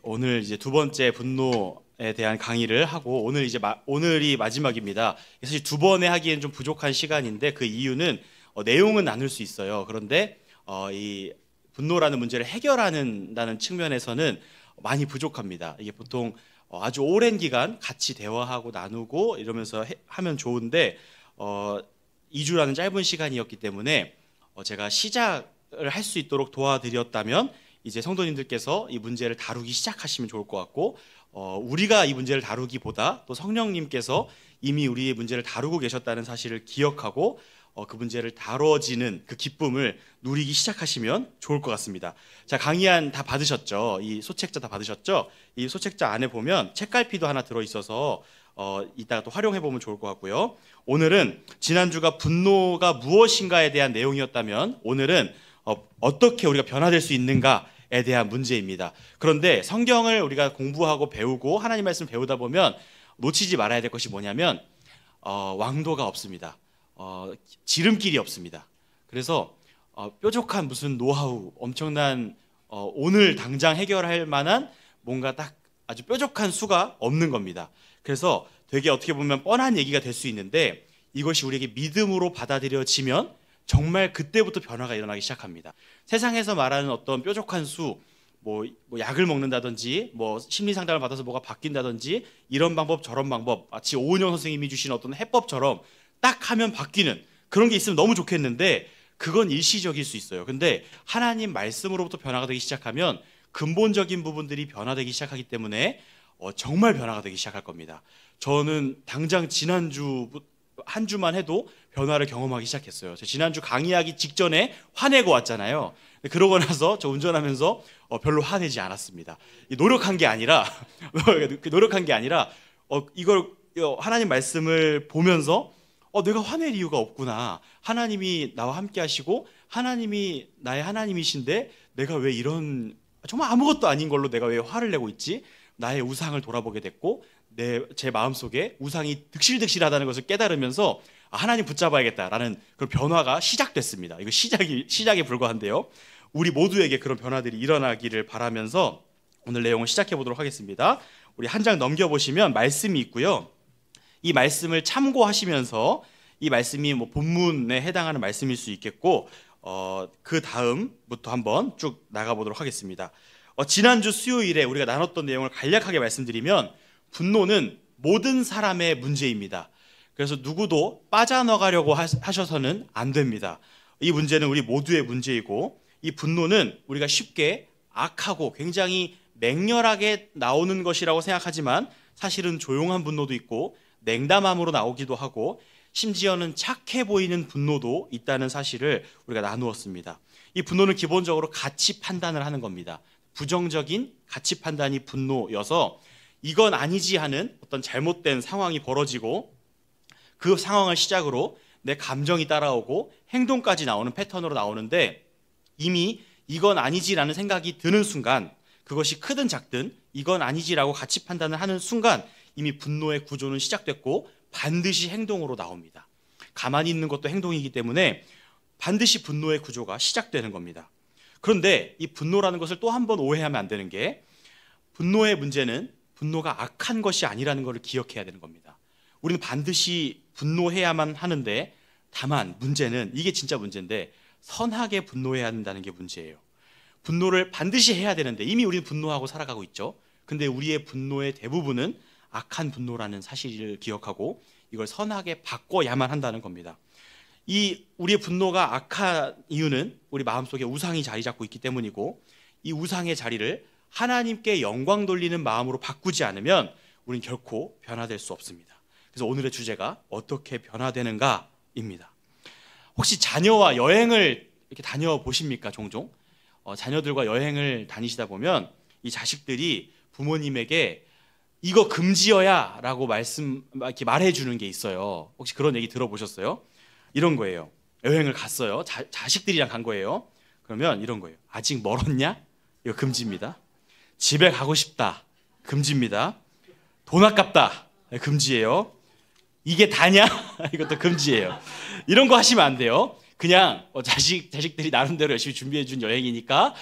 오늘 이제 두 번째 분노에 대한 강의를 하고 오늘이 마지막입니다. 사실 두 번에 하기엔 좀 부족한 시간인데 그 이유는 내용은 나눌 수 있어요. 그런데 이 분노라는 문제를 해결한다는 측면에서는 많이 부족합니다. 이게 보통 아주 오랜 기간 같이 대화하고 나누고 이러면서 하면 좋은데 2주라는 짧은 시간이었기 때문에 제가 시작을 할 수 있도록 도와드렸다면 이제 성도님들께서 이 문제를 다루기 시작하시면 좋을 것 같고 우리가 이 문제를 다루기보다 또 성령님께서 이미 우리의 문제를 다루고 계셨다는 사실을 기억하고 그 문제를 다뤄지는 그 기쁨을 누리기 시작하시면 좋을 것 같습니다. 자, 강의안 다 받으셨죠? 이 소책자 다 받으셨죠? 이 소책자 안에 보면 책갈피도 하나 들어있어서 이따가 또 활용해 보면 좋을 것 같고요. 오늘은 지난주가 분노가 무엇인가에 대한 내용이었다면 오늘은 어떻게 우리가 변화될 수 있는가에 대한 문제입니다. 그런데 성경을 우리가 공부하고 배우고 하나님 말씀을 배우다 보면 놓치지 말아야 될 것이 뭐냐면 왕도가 없습니다. 지름길이 없습니다. 그래서 뾰족한 무슨 노하우, 엄청난 오늘 당장 해결할 만한 뭔가 딱 아주 뾰족한 수가 없는 겁니다. 그래서 되게 어떻게 보면 뻔한 얘기가 될 수 있는데 이것이 우리에게 믿음으로 받아들여지면 정말 그때부터 변화가 일어나기 시작합니다. 세상에서 말하는 어떤 뾰족한 수, 뭐 약을 먹는다든지 뭐 심리 상담을 받아서 뭐가 바뀐다든지 이런 방법 저런 방법, 마치 오은영 선생님이 주신 어떤 해법처럼 딱 하면 바뀌는 그런 게 있으면 너무 좋겠는데 그건 일시적일 수 있어요. 근데 하나님 말씀으로부터 변화가 되기 시작하면 근본적인 부분들이 변화되기 시작하기 때문에 정말 변화가 되기 시작할 겁니다. 저는 당장 지난주 한 주만 해도 변화를 경험하기 시작했어요. 지난주 강의하기 직전에 화내고 왔잖아요. 그러고 나서 저 운전하면서 별로 화내지 않았습니다. 노력한 게 아니라 이걸 하나님 말씀을 보면서 내가 화낼 이유가 없구나. 하나님이 나와 함께 하시고 하나님이 나의 하나님이신데 내가 왜 이런 정말 아무것도 아닌 걸로 내가 왜 화를 내고 있지? 나의 우상을 돌아보게 됐고 제 마음속에 우상이 득실득실하다는 것을 깨달으면서 하나님 붙잡아야겠다라는 그런 변화가 시작됐습니다. 이거 시작에 불과한데요. 우리 모두에게 그런 변화들이 일어나기를 바라면서 오늘 내용을 시작해 보도록 하겠습니다. 우리 한 장 넘겨보시면 말씀이 있고요. 이 말씀을 참고하시면서 이 말씀이 본문에 해당하는 말씀일 수 있겠고 그 다음부터 한번 쭉 나가보도록 하겠습니다. 지난주 수요일에 우리가 나눴던 내용을 간략하게 말씀드리면 분노는 모든 사람의 문제입니다. 그래서 누구도 빠져나가려고 하셔서는 안 됩니다. 이 문제는 우리 모두의 문제이고 이 분노는 우리가 쉽게 악하고 굉장히 맹렬하게 나오는 것이라고 생각하지만 사실은 조용한 분노도 있고 냉담함으로 나오기도 하고 심지어는 착해 보이는 분노도 있다는 사실을 우리가 나누었습니다. 이 분노는 기본적으로 가치 판단을 하는 겁니다. 부정적인 가치 판단이 분노여서 이건 아니지 하는 어떤 잘못된 상황이 벌어지고 그 상황을 시작으로 내 감정이 따라오고 행동까지 나오는 패턴으로 나오는데 이미 이건 아니지라는 생각이 드는 순간 그것이 크든 작든 이건 아니지라고 가치 판단을 하는 순간 이미 분노의 구조는 시작됐고 반드시 행동으로 나옵니다. 가만히 있는 것도 행동이기 때문에 반드시 분노의 구조가 시작되는 겁니다. 그런데 이 분노라는 것을 또 한 번 오해하면 안 되는 게 분노의 문제는 분노가 악한 것이 아니라는 것을 기억해야 되는 겁니다. 우리는 반드시 분노해야만 하는데 다만 문제는 이게 진짜 문제인데 선하게 분노해야 한다는 게 문제예요. 분노를 반드시 해야 되는데 이미 우리는 분노하고 살아가고 있죠. 근데 우리의 분노의 대부분은 악한 분노라는 사실을 기억하고 이걸 선하게 바꿔야만 한다는 겁니다. 우리의 분노가 악한 이유는 우리 마음속에 우상이 자리 잡고 있기 때문이고 이 우상의 자리를 하나님께 영광 돌리는 마음으로 바꾸지 않으면 우리는 결코 변화될 수 없습니다. 그래서 오늘의 주제가 어떻게 변화되는가입니다. 혹시 자녀와 여행을 이렇게 다녀보십니까? 종종 자녀들과 여행을 다니시다 보면 이 자식들이 부모님에게 이거 금지어야 라고 이렇게 말해주는 게 있어요. 혹시 그런 얘기 들어보셨어요? 이런 거예요. 여행을 갔어요. 자식들이랑 간 거예요. 그러면 이런 거예요. 아직 멀었냐? 이거 금지입니다. 집에 가고 싶다. 금지입니다. 돈 아깝다. 금지예요. 이게 다냐? 이것도 금지예요. 이런 거 하시면 안 돼요. 그냥 자식들이 나름대로 열심히 준비해 준 여행이니까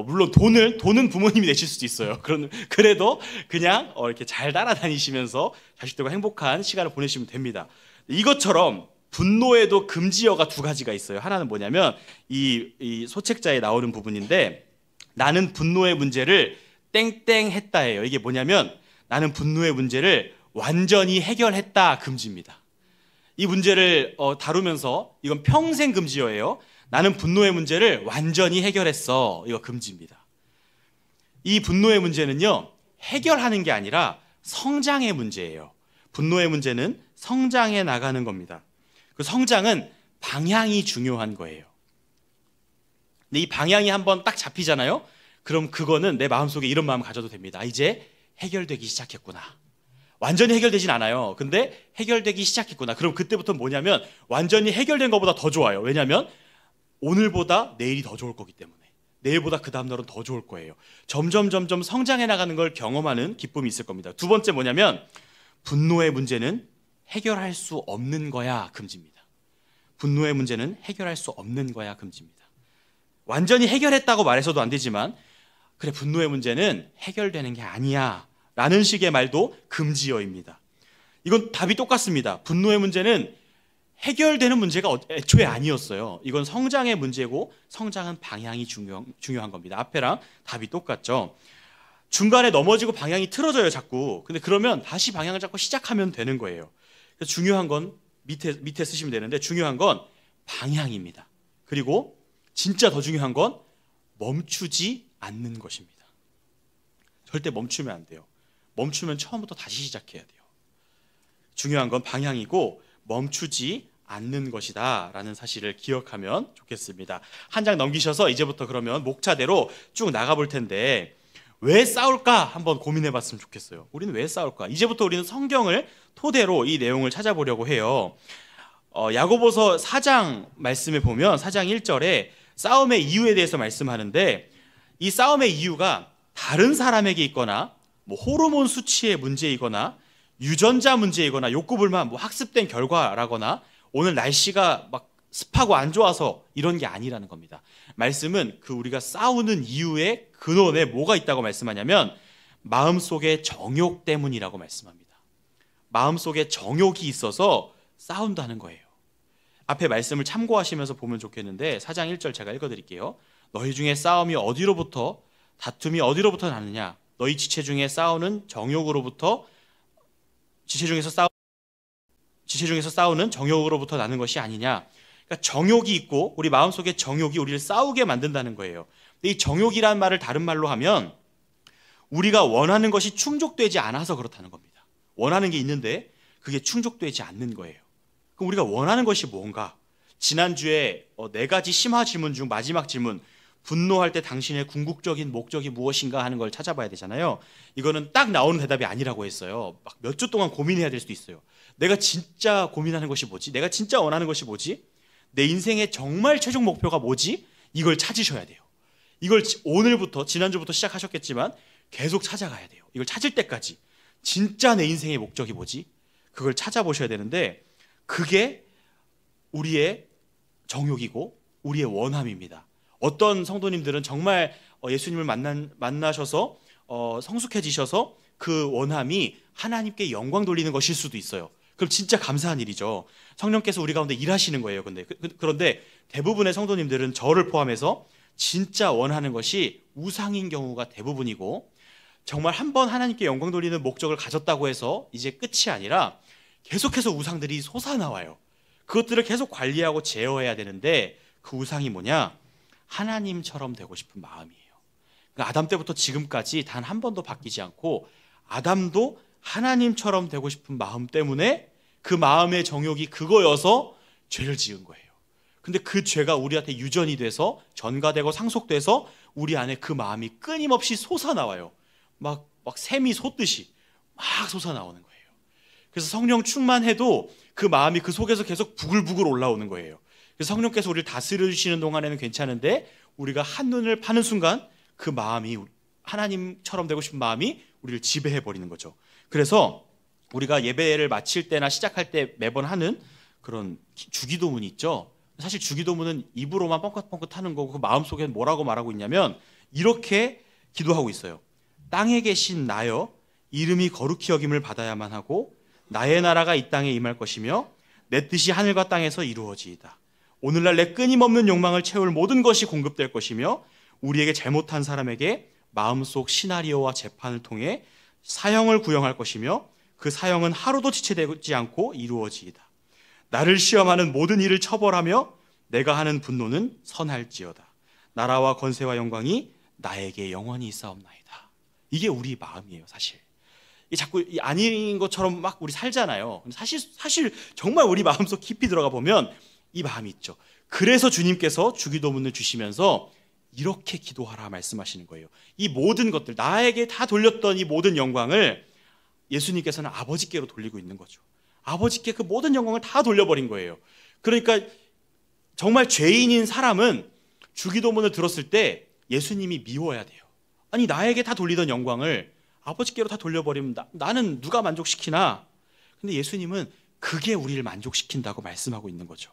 물론 돈은 부모님이 내실 수도 있어요. 그래도 그냥 이렇게 잘 따라다니시면서 자식들과 행복한 시간을 보내시면 됩니다. 이것처럼 분노에도 금지어가 두 가지가 있어요. 하나는 뭐냐면 이 소책자에 나오는 부분인데, 나는 분노의 문제를 땡땡 했다예요. 이게 뭐냐면 나는 분노의 문제를 완전히 해결했다 금지입니다. 이 문제를 다루면서 이건 평생 금지어예요. 나는 분노의 문제를 완전히 해결했어. 이거 금지입니다. 이 분노의 문제는요, 해결하는 게 아니라 성장의 문제예요. 분노의 문제는 성장해 나가는 겁니다. 그 성장은 방향이 중요한 거예요. 근데 이 방향이 한번 딱 잡히잖아요. 그럼 그거는 내 마음속에 이런 마음 가져도 됩니다. 이제 해결되기 시작했구나. 완전히 해결되진 않아요. 근데 해결되기 시작했구나. 그럼 그때부터 뭐냐면 완전히 해결된 것보다 더 좋아요. 왜냐하면 오늘보다 내일이 더 좋을 거기 때문에. 내일보다 그 다음 날은 더 좋을 거예요. 점점 성장해 나가는 걸 경험하는 기쁨이 있을 겁니다. 두 번째 뭐냐면 분노의 문제는 해결할 수 없는 거야 금지입니다. 분노의 문제는 해결할 수 없는 거야 금지입니다. 완전히 해결했다고 말해서도 안 되지만, 그래 분노의 문제는 해결되는 게 아니야 라는 식의 말도 금지어입니다. 이건 답이 똑같습니다. 분노의 문제는 해결되는 문제가 애초에 아니었어요. 이건 성장의 문제고 성장은 방향이 중요한 겁니다. 앞에랑 답이 똑같죠. 중간에 넘어지고 방향이 틀어져요 자꾸. 근데 그러면 다시 방향을 잡고 시작하면 되는 거예요. 그래서 중요한 건 밑에 쓰시면 되는데, 중요한 건 방향입니다. 그리고 진짜 더 중요한 건 멈추지 않는 것입니다. 절대 멈추면 안 돼요. 멈추면 처음부터 다시 시작해야 돼요. 중요한 건 방향이고 멈추지 않는 것이다 라는 사실을 기억하면 좋겠습니다. 한 장 넘기셔서 이제부터 그러면 목차대로 쭉 나가볼 텐데, 왜 싸울까 한번 고민해 봤으면 좋겠어요. 우리는 왜 싸울까? 이제부터 우리는 성경을 토대로 이 내용을 찾아보려고 해요. 야고보서 4장 말씀에 보면 4장 1절에 싸움의 이유에 대해서 말씀하는데, 이 싸움의 이유가 다른 사람에게 있거나 호르몬 수치의 문제이거나 유전자 문제이거나 욕구불만 학습된 결과라거나 오늘 날씨가 막 습하고 안 좋아서 이런 게 아니라는 겁니다. 말씀은 그 우리가 싸우는 이유의 근원에 뭐가 있다고 말씀하냐면 마음속의 정욕 때문이라고 말씀합니다. 마음속에 정욕이 있어서 싸운다는 거예요. 앞에 말씀을 참고하시면서 보면 좋겠는데 4장 1절 제가 읽어드릴게요. 너희 중에 다툼이 어디로부터 나느냐? 너희 지체 중에 싸우는 정욕으로부터 지체 중에서 싸우는 정욕으로부터 나는 것이 아니냐? 그러니까 정욕이 있고 우리 마음속에 정욕이 우리를 싸우게 만든다는 거예요. 근데 이 정욕이란 말을 다른 말로 하면 우리가 원하는 것이 충족되지 않아서 그렇다는 겁니다. 원하는 게 있는데 그게 충족되지 않는 거예요. 그럼 우리가 원하는 것이 뭔가? 지난주에 4가지 심화 질문 중 마지막 질문, 분노할 때 당신의 궁극적인 목적이 무엇인가 하는 걸 찾아봐야 되잖아요. 이거는 딱 나오는 대답이 아니라고 했어요. 막 몇 주 동안 고민해야 될 수도 있어요. 내가 진짜 고민하는 것이 뭐지? 내가 진짜 원하는 것이 뭐지? 내 인생의 정말 최종 목표가 뭐지? 이걸 찾으셔야 돼요. 이걸 오늘부터, 지난주부터 시작하셨겠지만 계속 찾아가야 돼요. 이걸 찾을 때까지 진짜 내 인생의 목적이 뭐지? 그걸 찾아보셔야 되는데 그게 우리의 정욕이고 우리의 원함입니다. 어떤 성도님들은 정말 예수님을 만나셔서 성숙해지셔서 그 원함이 하나님께 영광 돌리는 것일 수도 있어요. 그럼 진짜 감사한 일이죠. 성령께서 우리 가운데 일하시는 거예요. 그런데 대부분의 성도님들은 저를 포함해서 진짜 원하는 것이 우상인 경우가 대부분이고, 정말 한번 하나님께 영광 돌리는 목적을 가졌다고 해서 이제 끝이 아니라 계속해서 우상들이 솟아나와요. 그것들을 계속 관리하고 제어해야 되는데 그 우상이 뭐냐? 하나님처럼 되고 싶은 마음이에요. 그러니까 아담 때부터 지금까지 단 한 번도 바뀌지 않고 아담도 하나님처럼 되고 싶은 마음 때문에 그 마음의 정욕이 그거여서 죄를 지은 거예요. 근데 그 죄가 우리한테 유전이 돼서 전가되고 상속돼서 우리 안에 그 마음이 끊임없이 솟아나와요. 막 샘이 솟듯이 막 솟아나오는 거예요. 그래서 성령 충만해도 그 마음이 그 속에서 계속 부글부글 올라오는 거예요. 그래서 성령께서 우리를 다스려주시는 동안에는 괜찮은데 우리가 한눈을 파는 순간 그 마음이, 하나님처럼 되고 싶은 마음이 우리를 지배해버리는 거죠. 그래서 우리가 예배를 마칠 때나 시작할 때 매번 하는 그런 주기도문이 있죠. 사실 주기도문은 입으로만 뻥긋뻥긋 하는 거고 그 마음속에 뭐라고 말하고 있냐면 이렇게 기도하고 있어요. 땅에 계신 나여 이름이 거룩히 여김을 받아야만 하고 나의 나라가 이 땅에 임할 것이며 내 뜻이 하늘과 땅에서 이루어지이다. 오늘날 내 끊임없는 욕망을 채울 모든 것이 공급될 것이며 우리에게 잘못한 사람에게 마음속 시나리오와 재판을 통해 사형을 구형할 것이며 그 사형은 하루도 지체되지 않고 이루어지이다. 나를 시험하는 모든 일을 처벌하며 내가 하는 분노는 선할지어다. 나라와 권세와 영광이 나에게 영원히 있사옵나이다. 이게 우리 마음이에요, 사실. 자꾸 아닌 것처럼 막 우리 살잖아요. 사실 정말 우리 마음속 깊이 들어가 보면 이 마음이 있죠. 그래서 주님께서 주기도문을 주시면서 이렇게 기도하라 말씀하시는 거예요. 이 모든 것들, 나에게 다 돌렸던 이 모든 영광을 예수님께서는 아버지께로 돌리고 있는 거죠. 아버지께 그 모든 영광을 다 돌려버린 거예요. 그러니까 정말 죄인인 사람은 주기도문을 들었을 때 예수님이 미워야 돼요. 아니, 나에게 다 돌리던 영광을 아버지께로 다 돌려버리면 나는 누가 만족시키나? 근데 예수님은 그게 우리를 만족시킨다고 말씀하고 있는 거죠.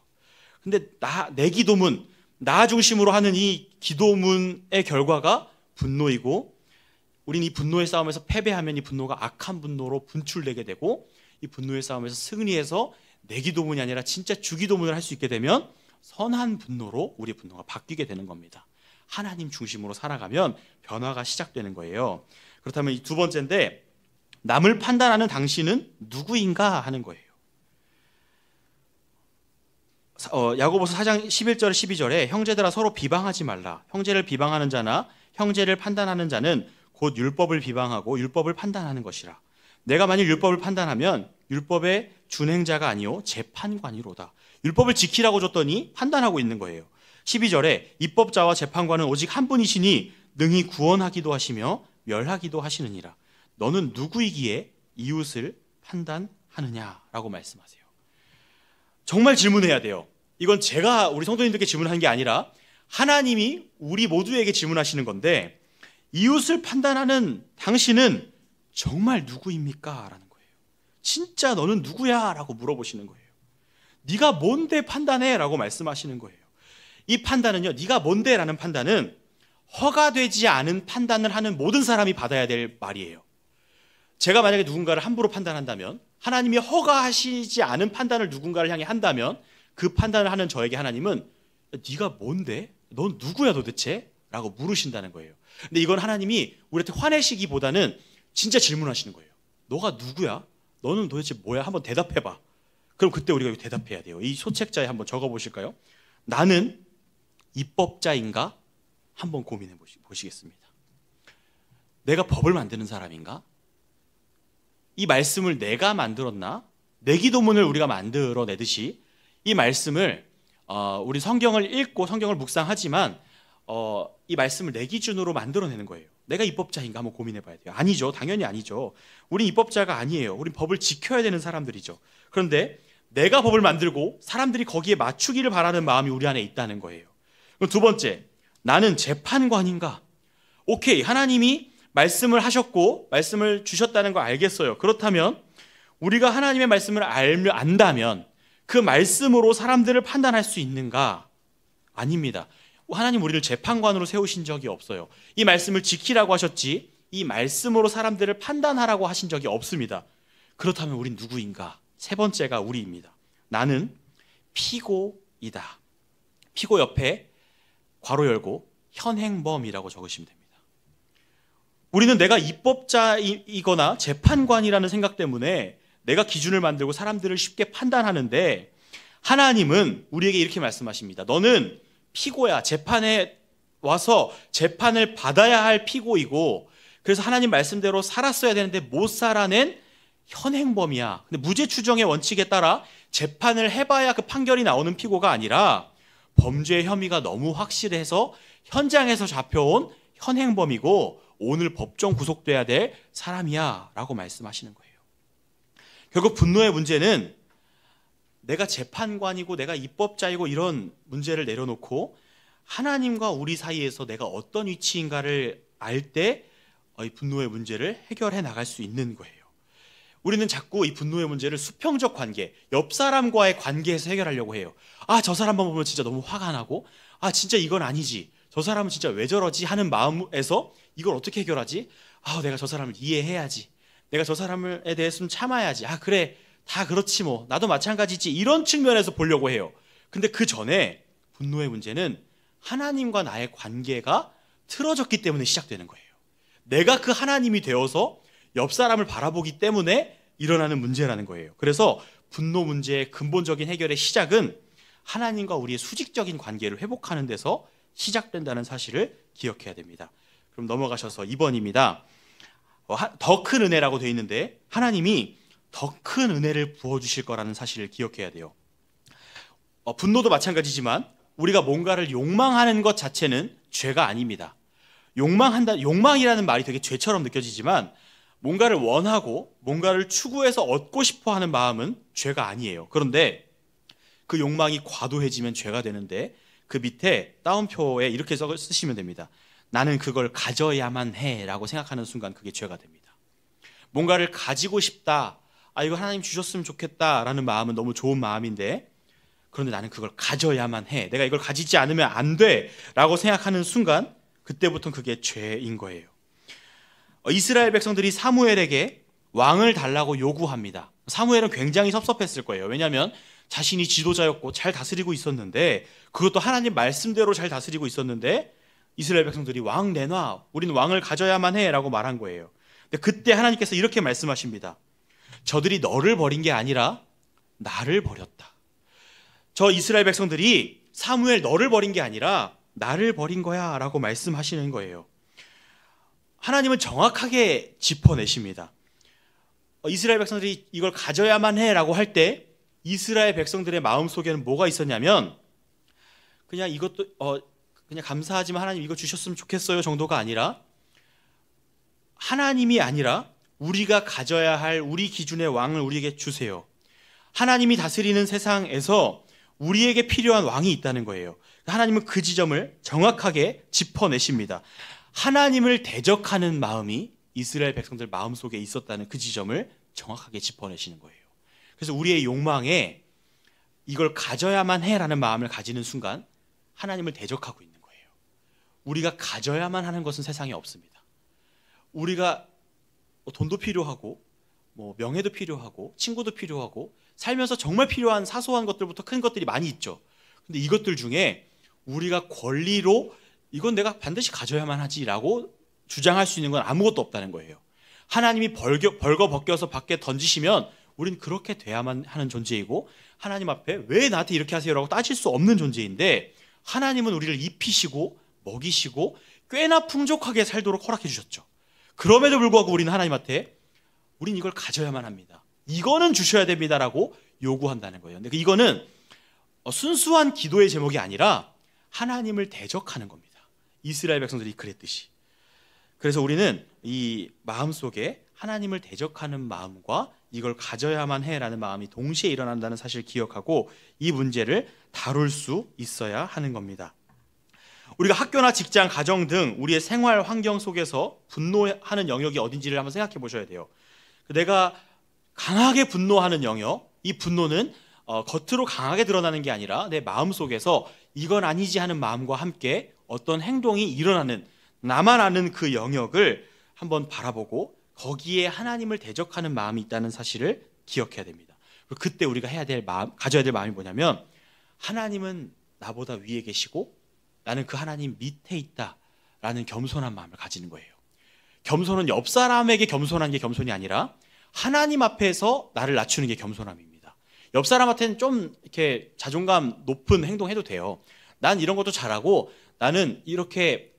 근데 내 기도문, 나 중심으로 하는 이 기도문의 결과가 분노이고, 우린 이 분노의 싸움에서 패배하면 이 분노가 악한 분노로 분출되게 되고, 이 분노의 싸움에서 승리해서 내 기도문이 아니라 진짜 주기도문을 할 수 있게 되면 선한 분노로 우리 분노가 바뀌게 되는 겁니다. 하나님 중심으로 살아가면 변화가 시작되는 거예요. 그렇다면 이 두 번째인데, 남을 판단하는 당신은 누구인가 하는 거예요. 야고보서 4장 11절 12절에 형제들아 서로 비방하지 말라. 형제를 비방하는 자나 형제를 판단하는 자는 곧 율법을 비방하고 율법을 판단하는 것이라. 내가 만일 율법을 판단하면 율법의 준행자가 아니요 재판관이로다. 율법을 지키라고 줬더니 판단하고 있는 거예요. 12절에 입법자와 재판관은 오직 한 분이시니 능히 구원하기도 하시며 멸하기도 하시느니라. 너는 누구이기에 이웃을 판단하느냐라고 말씀하세요. 정말 질문해야 돼요. 이건 제가 우리 성도님들께 질문하는 게 아니라 하나님이 우리 모두에게 질문하시는 건데, 이웃을 판단하는 당신은 정말 누구입니까? 라는 거예요. 진짜 너는 누구야? 라고 물어보시는 거예요. 네가 뭔데 판단해? 라고 말씀하시는 거예요. 이 판단은요, 네가 뭔데? 라는 판단은 허가되지 않은 판단을 하는 모든 사람이 받아야 될 말이에요. 제가 만약에 누군가를 함부로 판단한다면, 하나님이 허가하시지 않은 판단을 누군가를 향해 한다면, 그 판단을 하는 저에게 하나님은 네가 뭔데? 넌 누구야 도대체? 라고 물으신다는 거예요. 근데 이건 하나님이 우리한테 화내시기보다는 진짜 질문하시는 거예요. 너가 누구야? 너는 도대체 뭐야? 한번 대답해봐. 그럼 그때 우리가 대답해야 돼요. 이 소책자에 한번 적어보실까요? 나는 입법자인가? 한번 고민해 보시겠습니다. 내가 법을 만드는 사람인가? 이 말씀을 내가 만들었나? 내 기도문을 우리가 만들어내듯이 이 말씀을 우리 성경을 읽고 성경을 묵상하지만 이 말씀을 내 기준으로 만들어내는 거예요. 내가 입법자인가 한번 고민해 봐야 돼요. 아니죠. 당연히 아니죠. 우린 입법자가 아니에요. 우린 법을 지켜야 되는 사람들이죠. 그런데 내가 법을 만들고 사람들이 거기에 맞추기를 바라는 마음이 우리 안에 있다는 거예요. 그럼 두 번째, 나는 재판관인가? 오케이, 하나님이 말씀을 하셨고 말씀을 주셨다는 거 알겠어요. 그렇다면 우리가 하나님의 말씀을 안다면 그 말씀으로 사람들을 판단할 수 있는가? 아닙니다. 하나님 우리를 재판관으로 세우신 적이 없어요. 이 말씀을 지키라고 하셨지 이 말씀으로 사람들을 판단하라고 하신 적이 없습니다. 그렇다면 우린 누구인가? 세 번째가 우리입니다. 나는 피고이다. 피고 옆에 괄호 열고 현행범이라고 적으시면 됩니다. 우리는 내가 입법자이거나 재판관이라는 생각 때문에 내가 기준을 만들고 사람들을 쉽게 판단하는데, 하나님은 우리에게 이렇게 말씀하십니다. 너는 피고야. 재판에 와서 재판을 받아야 할 피고이고, 그래서 하나님 말씀대로 살았어야 되는데 못 살아낸 현행범이야. 근데 무죄 추정의 원칙에 따라 재판을 해봐야 그 판결이 나오는 피고가 아니라 범죄 혐의가 너무 확실해서 현장에서 잡혀온 현행범이고 오늘 법정 구속돼야 될 사람이야 라고 말씀하시는 거예요. 결국 분노의 문제는 내가 재판관이고 내가 입법자이고 이런 문제를 내려놓고 하나님과 우리 사이에서 내가 어떤 위치인가를 알 때 이 분노의 문제를 해결해 나갈 수 있는 거예요. 우리는 자꾸 이 분노의 문제를 수평적 관계, 옆 사람과의 관계에서 해결하려고 해요. 아, 저 사람만 보면 진짜 너무 화가 나고, 아, 진짜 이건 아니지. 저 사람은 진짜 왜 저러지 하는 마음에서 이걸 어떻게 해결하지? 내가 저 사람을 이해해야지. 내가 저 사람에 대해서 좀 참아야지. 그래, 다 그렇지 뭐. 나도 마찬가지지. 이런 측면에서 보려고 해요. 근데 그 전에 분노의 문제는 하나님과 나의 관계가 틀어졌기 때문에 시작되는 거예요. 내가 그 하나님이 되어서 옆 사람을 바라보기 때문에 일어나는 문제라는 거예요. 그래서 분노 문제의 근본적인 해결의 시작은 하나님과 우리의 수직적인 관계를 회복하는 데서 시작된다는 사실을 기억해야 됩니다. 그럼 넘어가셔서 2번입니다. 더 큰 은혜라고 되어 있는데 하나님이 더 큰 은혜를 부어주실 거라는 사실을 기억해야 돼요. 분노도 마찬가지지만 우리가 뭔가를 욕망하는 것 자체는 죄가 아닙니다. 욕망이라는 말이 되게 죄처럼 느껴지지만 뭔가를 원하고 뭔가를 추구해서 얻고 싶어 하는 마음은 죄가 아니에요. 그런데 그 욕망이 과도해지면 죄가 되는데 그 밑에 따옴표에 이렇게 쓰시면 됩니다. 나는 그걸 가져야만 해 라고 생각하는 순간 그게 죄가 됩니다. 뭔가를 가지고 싶다. 이거 하나님 주셨으면 좋겠다 라는 마음은 너무 좋은 마음인데 그런데 나는 그걸 가져야만 해. 내가 이걸 가지지 않으면 안 돼 라고 생각하는 순간 그때부터는 그게 죄인 거예요. 이스라엘 백성들이 사무엘에게 왕을 달라고 요구합니다. 사무엘은 굉장히 섭섭했을 거예요. 왜냐하면 자신이 지도자였고 잘 다스리고 있었는데 그것도 하나님 말씀대로 잘 다스리고 있었는데 이스라엘 백성들이 왕 내놔. 우리는 왕을 가져야만 해 라고 말한 거예요. 근데 그때 하나님께서 이렇게 말씀하십니다. 저들이 너를 버린 게 아니라 나를 버렸다. 저 이스라엘 백성들이 사무엘 너를 버린 게 아니라 나를 버린 거야 라고 말씀하시는 거예요. 하나님은 정확하게 짚어내십니다. 이스라엘 백성들이 이걸 가져야만 해 라고 할 때 이스라엘 백성들의 마음속에는 뭐가 있었냐면 그냥 이것도 그냥 감사하지만 하나님 이거 주셨으면 좋겠어요 정도가 아니라 하나님이 아니라 우리가 가져야 할 우리 기준의 왕을 우리에게 주세요. 하나님이 다스리는 세상에서 우리에게 필요한 왕이 있다는 거예요. 하나님은 그 지점을 정확하게 짚어내십니다. 하나님을 대적하는 마음이 이스라엘 백성들 마음속에 있었다는 그 지점을 정확하게 짚어내시는 거예요. 그래서 우리의 욕망에 이걸 가져야만 해라는 마음을 가지는 순간 하나님을 대적하고 있는 거예요. 우리가 가져야만 하는 것은 세상에 없습니다. 우리가 돈도 필요하고 명예도 필요하고 친구도 필요하고 살면서 정말 필요한 사소한 것들부터 큰 것들이 많이 있죠. 근데 이것들 중에 우리가 권리로 이건 내가 반드시 가져야만 하지라고 주장할 수 있는 건 아무것도 없다는 거예요. 하나님이 벌거벗겨서 밖에 던지시면 우린 그렇게 돼야만 하는 존재이고 하나님 앞에 왜 나한테 이렇게 하세요라고 따질 수 없는 존재인데 하나님은 우리를 입히시고 먹이시고 꽤나 풍족하게 살도록 허락해 주셨죠. 그럼에도 불구하고 우리는 하나님한테 우린 이걸 가져야만 합니다. 이거는 주셔야 됩니다라고 요구한다는 거예요. 근데 이거는 순수한 기도의 제목이 아니라 하나님을 대적하는 겁니다. 이스라엘 백성들이 그랬듯이. 그래서 우리는 이 마음속에 하나님을 대적하는 마음과 이걸 가져야만 해라는 마음이 동시에 일어난다는 사실을 기억하고 이 문제를 다룰 수 있어야 하는 겁니다. 우리가 학교나 직장, 가정 등 우리의 생활 환경 속에서 분노하는 영역이 어딘지를 한번 생각해 보셔야 돼요. 내가 강하게 분노하는 영역, 이 분노는 겉으로 강하게 드러나는 게 아니라 내 마음속에서 이건 아니지 하는 마음과 함께 어떤 행동이 일어나는 나만 아는 그 영역을 한번 바라보고 거기에 하나님을 대적하는 마음이 있다는 사실을 기억해야 됩니다. 그리고 그때 우리가 해야 될 마음, 가져야 될 마음이 뭐냐면 하나님은 나보다 위에 계시고 나는 그 하나님 밑에 있다라는 겸손한 마음을 가지는 거예요. 겸손은 옆 사람에게 겸손한 게 겸손이 아니라 하나님 앞에서 나를 낮추는 게 겸손함입니다. 옆 사람한테는 좀 이렇게 자존감 높은 행동해도 돼요. 난 이런 것도 잘하고 나는 이렇게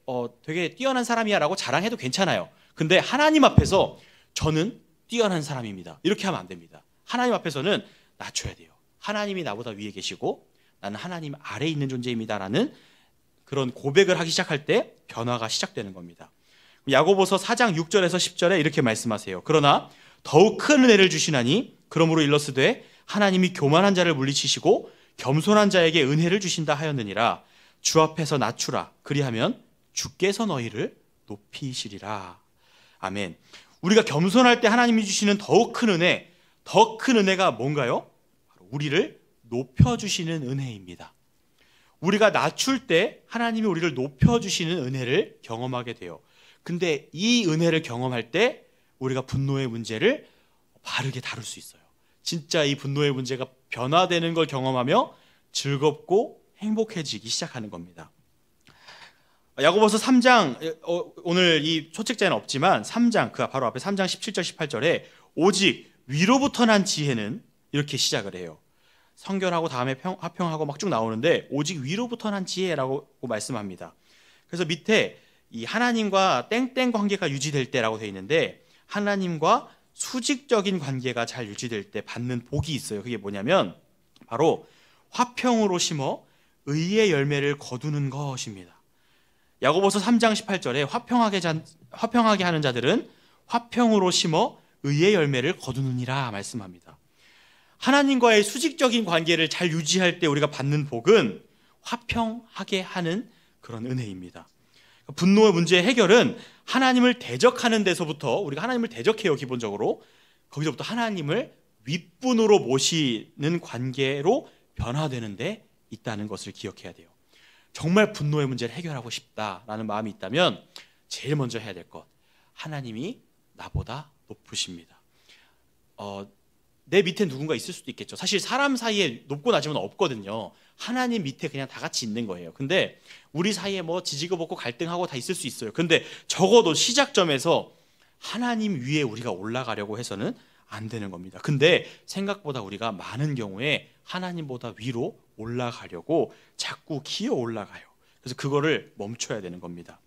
되게 뛰어난 사람이야 라고 자랑해도 괜찮아요. 근데 하나님 앞에서 저는 뛰어난 사람입니다. 이렇게 하면 안 됩니다. 하나님 앞에서는 낮춰야 돼요. 하나님이 나보다 위에 계시고 나는 하나님 아래에 있는 존재입니다라는 그런 고백을 하기 시작할 때 변화가 시작되는 겁니다. 야고보서 4장 6절에서 10절에 이렇게 말씀하세요. 그러나 더욱 큰 은혜를 주시나니 그러므로 일러스되 하나님이 교만한 자를 물리치시고 겸손한 자에게 은혜를 주신다 하였느니라. 주 앞에서 낮추라. 그리하면 주께서 너희를 높이시리라. 아멘. 우리가 겸손할 때 하나님이 주시는 더욱 큰 은혜, 더 큰 은혜가 뭔가요? 바로 우리를 높여주시는 은혜입니다. 우리가 낮출 때 하나님이 우리를 높여주시는 은혜를 경험하게 돼요. 근데 이 은혜를 경험할 때 우리가 분노의 문제를 바르게 다룰 수 있어요. 진짜 이 분노의 문제가 변화되는 걸 경험하며 즐겁고 행복해지기 시작하는 겁니다. 야고보서 3장, 오늘 이 초책자에는 없지만 3장, 그 바로 앞에 3장 17절 18절에 오직 위로부터 난 지혜는 이렇게 시작을 해요. 성결하고 다음에 화평하고 막 쭉 나오는데 오직 위로부터 난 지혜라고 말씀합니다. 그래서 밑에 이 하나님과 땡땡 관계가 유지될 때라고 되어 있는데 하나님과 수직적인 관계가 잘 유지될 때 받는 복이 있어요. 그게 뭐냐면 바로 화평으로 심어 의의 열매를 거두는 것입니다. 야고보서 3장 18절에 화평하게 하는 자들은 화평으로 심어 의의 열매를 거두느니라 말씀합니다. 하나님과의 수직적인 관계를 잘 유지할 때 우리가 받는 복은 화평하게 하는 그런 은혜입니다. 분노의 문제의 해결은 하나님을 대적하는 데서부터 우리가 하나님을 대적해요. 기본적으로 거기서부터 하나님을 윗분으로 모시는 관계로 변화되는 데 있다는 것을 기억해야 돼요. 정말 분노의 문제를 해결하고 싶다라는 마음이 있다면 제일 먼저 해야 될 것, 하나님이 나보다 높으십니다. 내 밑에 누군가 있을 수도 있겠죠. 사실 사람 사이에 높고 낮으면 없거든요. 하나님 밑에 그냥 다 같이 있는 거예요. 근데 우리 사이에 뭐 지지고 볶고 갈등하고 다 있을 수 있어요. 근데 적어도 시작점에서 하나님 위에 우리가 올라가려고 해서는 안 되는 겁니다. 근데 생각보다 우리가 많은 경우에 하나님보다 위로 올라가려고 자꾸 기어 올라가요. 그래서 그거를 멈춰야 되는 겁니다.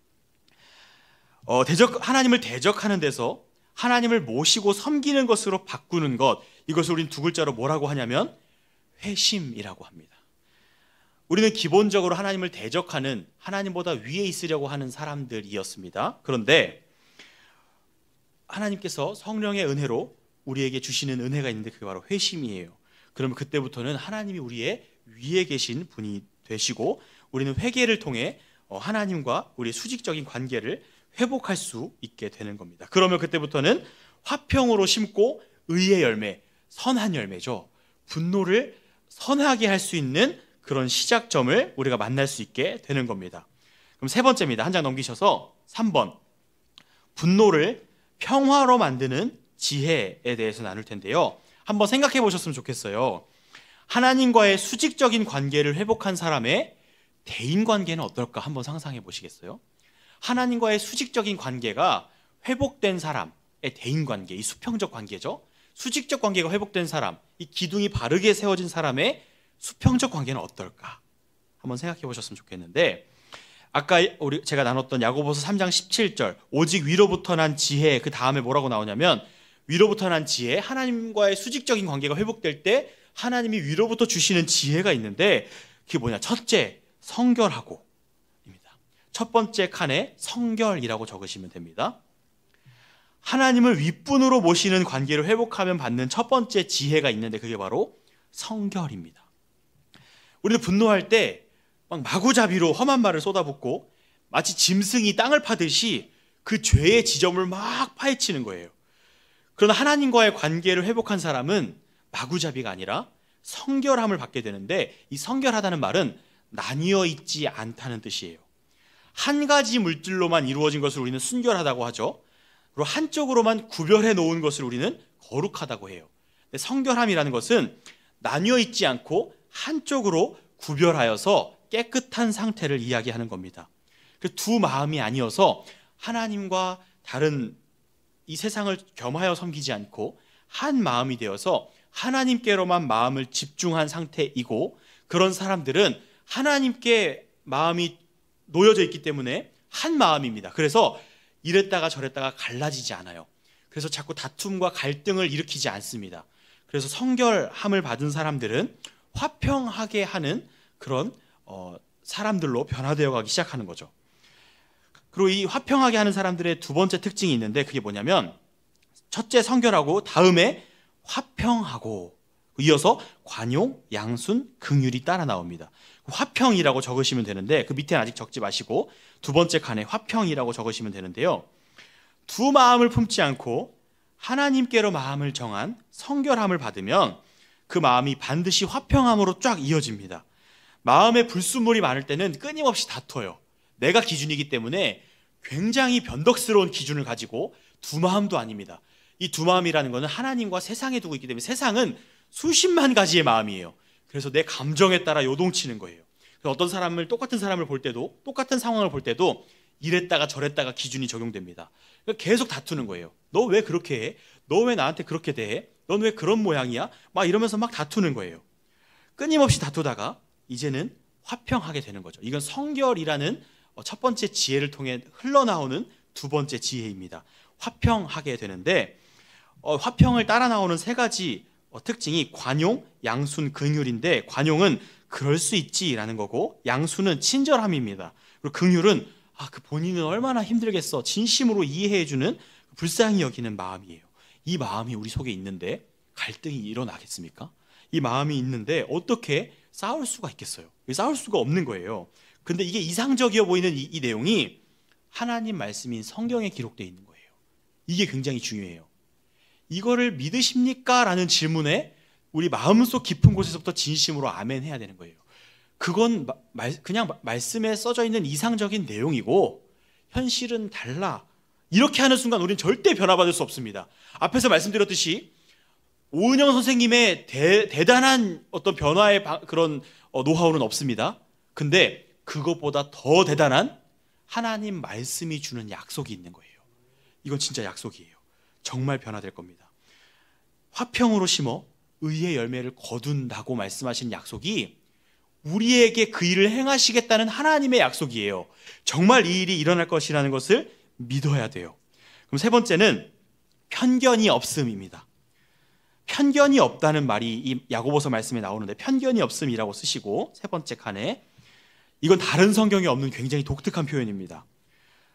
하나님을 대적하는 데서 하나님을 모시고 섬기는 것으로 바꾸는 것, 이것을 우리는 두 글자로 뭐라고 하냐면 회심이라고 합니다. 우리는 기본적으로 하나님을 대적하는, 하나님보다 위에 있으려고 하는 사람들이었습니다. 그런데 하나님께서 성령의 은혜로 우리에게 주시는 은혜가 있는데 그게 바로 회심이에요. 그러면 그때부터는 하나님이 우리의 위에 계신 분이 되시고 우리는 회개를 통해 하나님과 우리의 수직적인 관계를 회복할 수 있게 되는 겁니다. 그러면 그때부터는 화평으로 심고 의의 열매, 선한 열매죠. 분노를 선하게 할 수 있는 그런 시작점을 우리가 만날 수 있게 되는 겁니다. 그럼 세 번째입니다. 한 장 넘기셔서 3번. 분노를 평화로 만드는 지혜에 대해서 나눌 텐데요. 한번 생각해 보셨으면 좋겠어요. 하나님과의 수직적인 관계를 회복한 사람의 대인 관계는 어떨까 한번 상상해 보시겠어요? 하나님과의 수직적인 관계가 회복된 사람의 대인 관계, 이 수평적 관계죠. 수직적 관계가 회복된 사람, 이 기둥이 바르게 세워진 사람의 수평적 관계는 어떨까? 한번 생각해 보셨으면 좋겠는데, 아까 제가 나눴던 야고보서 3장 17절 오직 위로부터 난 지혜, 그 다음에 뭐라고 나오냐면 위로부터 난 지혜, 하나님과의 수직적인 관계가 회복될 때 하나님이 위로부터 주시는 지혜가 있는데 그게 뭐냐? 첫째, 성결하고 입니다. 첫 번째 칸에 성결이라고 적으시면 됩니다. 하나님을 윗분으로 모시는 관계를 회복하면 받는 첫 번째 지혜가 있는데 그게 바로 성결입니다. 우리는 분노할 때 막 마구잡이로 험한 말을 쏟아붓고 마치 짐승이 땅을 파듯이 그 죄의 지점을 막 파헤치는 거예요. 그러나 하나님과의 관계를 회복한 사람은 마구잡이가 아니라 성결함을 받게 되는데, 이 성결하다는 말은 나뉘어 있지 않다는 뜻이에요. 한 가지 물질로만 이루어진 것을 우리는 순결하다고 하죠. 그리고 한쪽으로만 구별해 놓은 것을 우리는 거룩하다고 해요. 근데 성결함이라는 것은 나뉘어 있지 않고 한쪽으로 구별하여서 깨끗한 상태를 이야기하는 겁니다. 그 두 마음이 아니어서 하나님과 다른 이 세상을 겸하여 섬기지 않고 한 마음이 되어서 하나님께로만 마음을 집중한 상태이고, 그런 사람들은 하나님께 마음이 놓여져 있기 때문에 한 마음입니다. 그래서 이랬다가 저랬다가 갈라지지 않아요. 그래서 자꾸 다툼과 갈등을 일으키지 않습니다. 그래서 성결함을 받은 사람들은 화평하게 하는 그런 사람들로 변화되어 가기 시작하는 거죠. 그리고 이 화평하게 하는 사람들의 두 번째 특징이 있는데 그게 뭐냐면, 첫째 성결하고 다음에 화평하고 이어서 관용, 양순, 긍휼이 따라 나옵니다. 화평이라고 적으시면 되는데 그 밑에는 아직 적지 마시고 두 번째 칸에 화평이라고 적으시면 되는데요. 두 마음을 품지 않고 하나님께로 마음을 정한 성결함을 받으면 그 마음이 반드시 화평함으로 쫙 이어집니다. 마음에 불순물이 많을 때는 끊임없이 다퉈요. 내가 기준이기 때문에 굉장히 변덕스러운 기준을 가지고 두 마음도 아닙니다. 이 두 마음이라는 것은 하나님과 세상에 두고 있기 때문에 세상은 수십만 가지의 마음이에요. 그래서 내 감정에 따라 요동치는 거예요. 그래서 어떤 사람을, 똑같은 사람을 볼 때도, 똑같은 상황을 볼 때도 이랬다가 저랬다가 기준이 적용됩니다. 그러니까 계속 다투는 거예요. 너 왜 그렇게 해? 너 왜 나한테 그렇게 대해? 넌 왜 그런 모양이야? 막 이러면서 막 다투는 거예요. 끊임없이 다투다가 이제는 화평하게 되는 거죠. 이건 성결이라는 첫 번째 지혜를 통해 흘러나오는 두 번째 지혜입니다. 화평하게 되는데 화평을 따라 나오는 세 가지 특징이 관용, 양순, 긍휼인데 관용은 그럴 수 있지라는 거고 양순은 친절함입니다. 그리고 긍휼은 그 본인은 얼마나 힘들겠어 진심으로 이해해주는 불쌍히 여기는 마음이에요. 이 마음이 우리 속에 있는데 갈등이 일어나겠습니까? 이 마음이 있는데 어떻게 싸울 수가 있겠어요? 싸울 수가 없는 거예요. 근데 이게 이상적이어 보이는 이 내용이 하나님 말씀인 성경에 기록되어 있는 거예요. 이게 굉장히 중요해요. 이거를 믿으십니까? 라는 질문에 우리 마음속 깊은 곳에서부터 진심으로 아멘 해야 되는 거예요. 그건 그냥 말씀에 써져 있는 이상적인 내용이고 현실은 달라. 이렇게 하는 순간 우리는 절대 변화받을 수 없습니다. 앞에서 말씀드렸듯이 오은영 선생님의 대단한 어떤 변화의 그런 노하우는 없습니다. 근데 그것보다 더 대단한 하나님 말씀이 주는 약속이 있는 거예요. 이건 진짜 약속이에요. 정말 변화될 겁니다. 화평으로 심어 의의 열매를 거둔다고 말씀하신 약속이 우리에게 그 일을 행하시겠다는 하나님의 약속이에요. 정말 이 일이 일어날 것이라는 것을 믿어야 돼요. 그럼 세 번째는 편견이 없음입니다. 편견이 없다는 말이 이 야고보서 말씀에 나오는데 편견이 없음이라고 쓰시고 세 번째 칸에 이건 다른 성경에 없는 굉장히 독특한 표현입니다.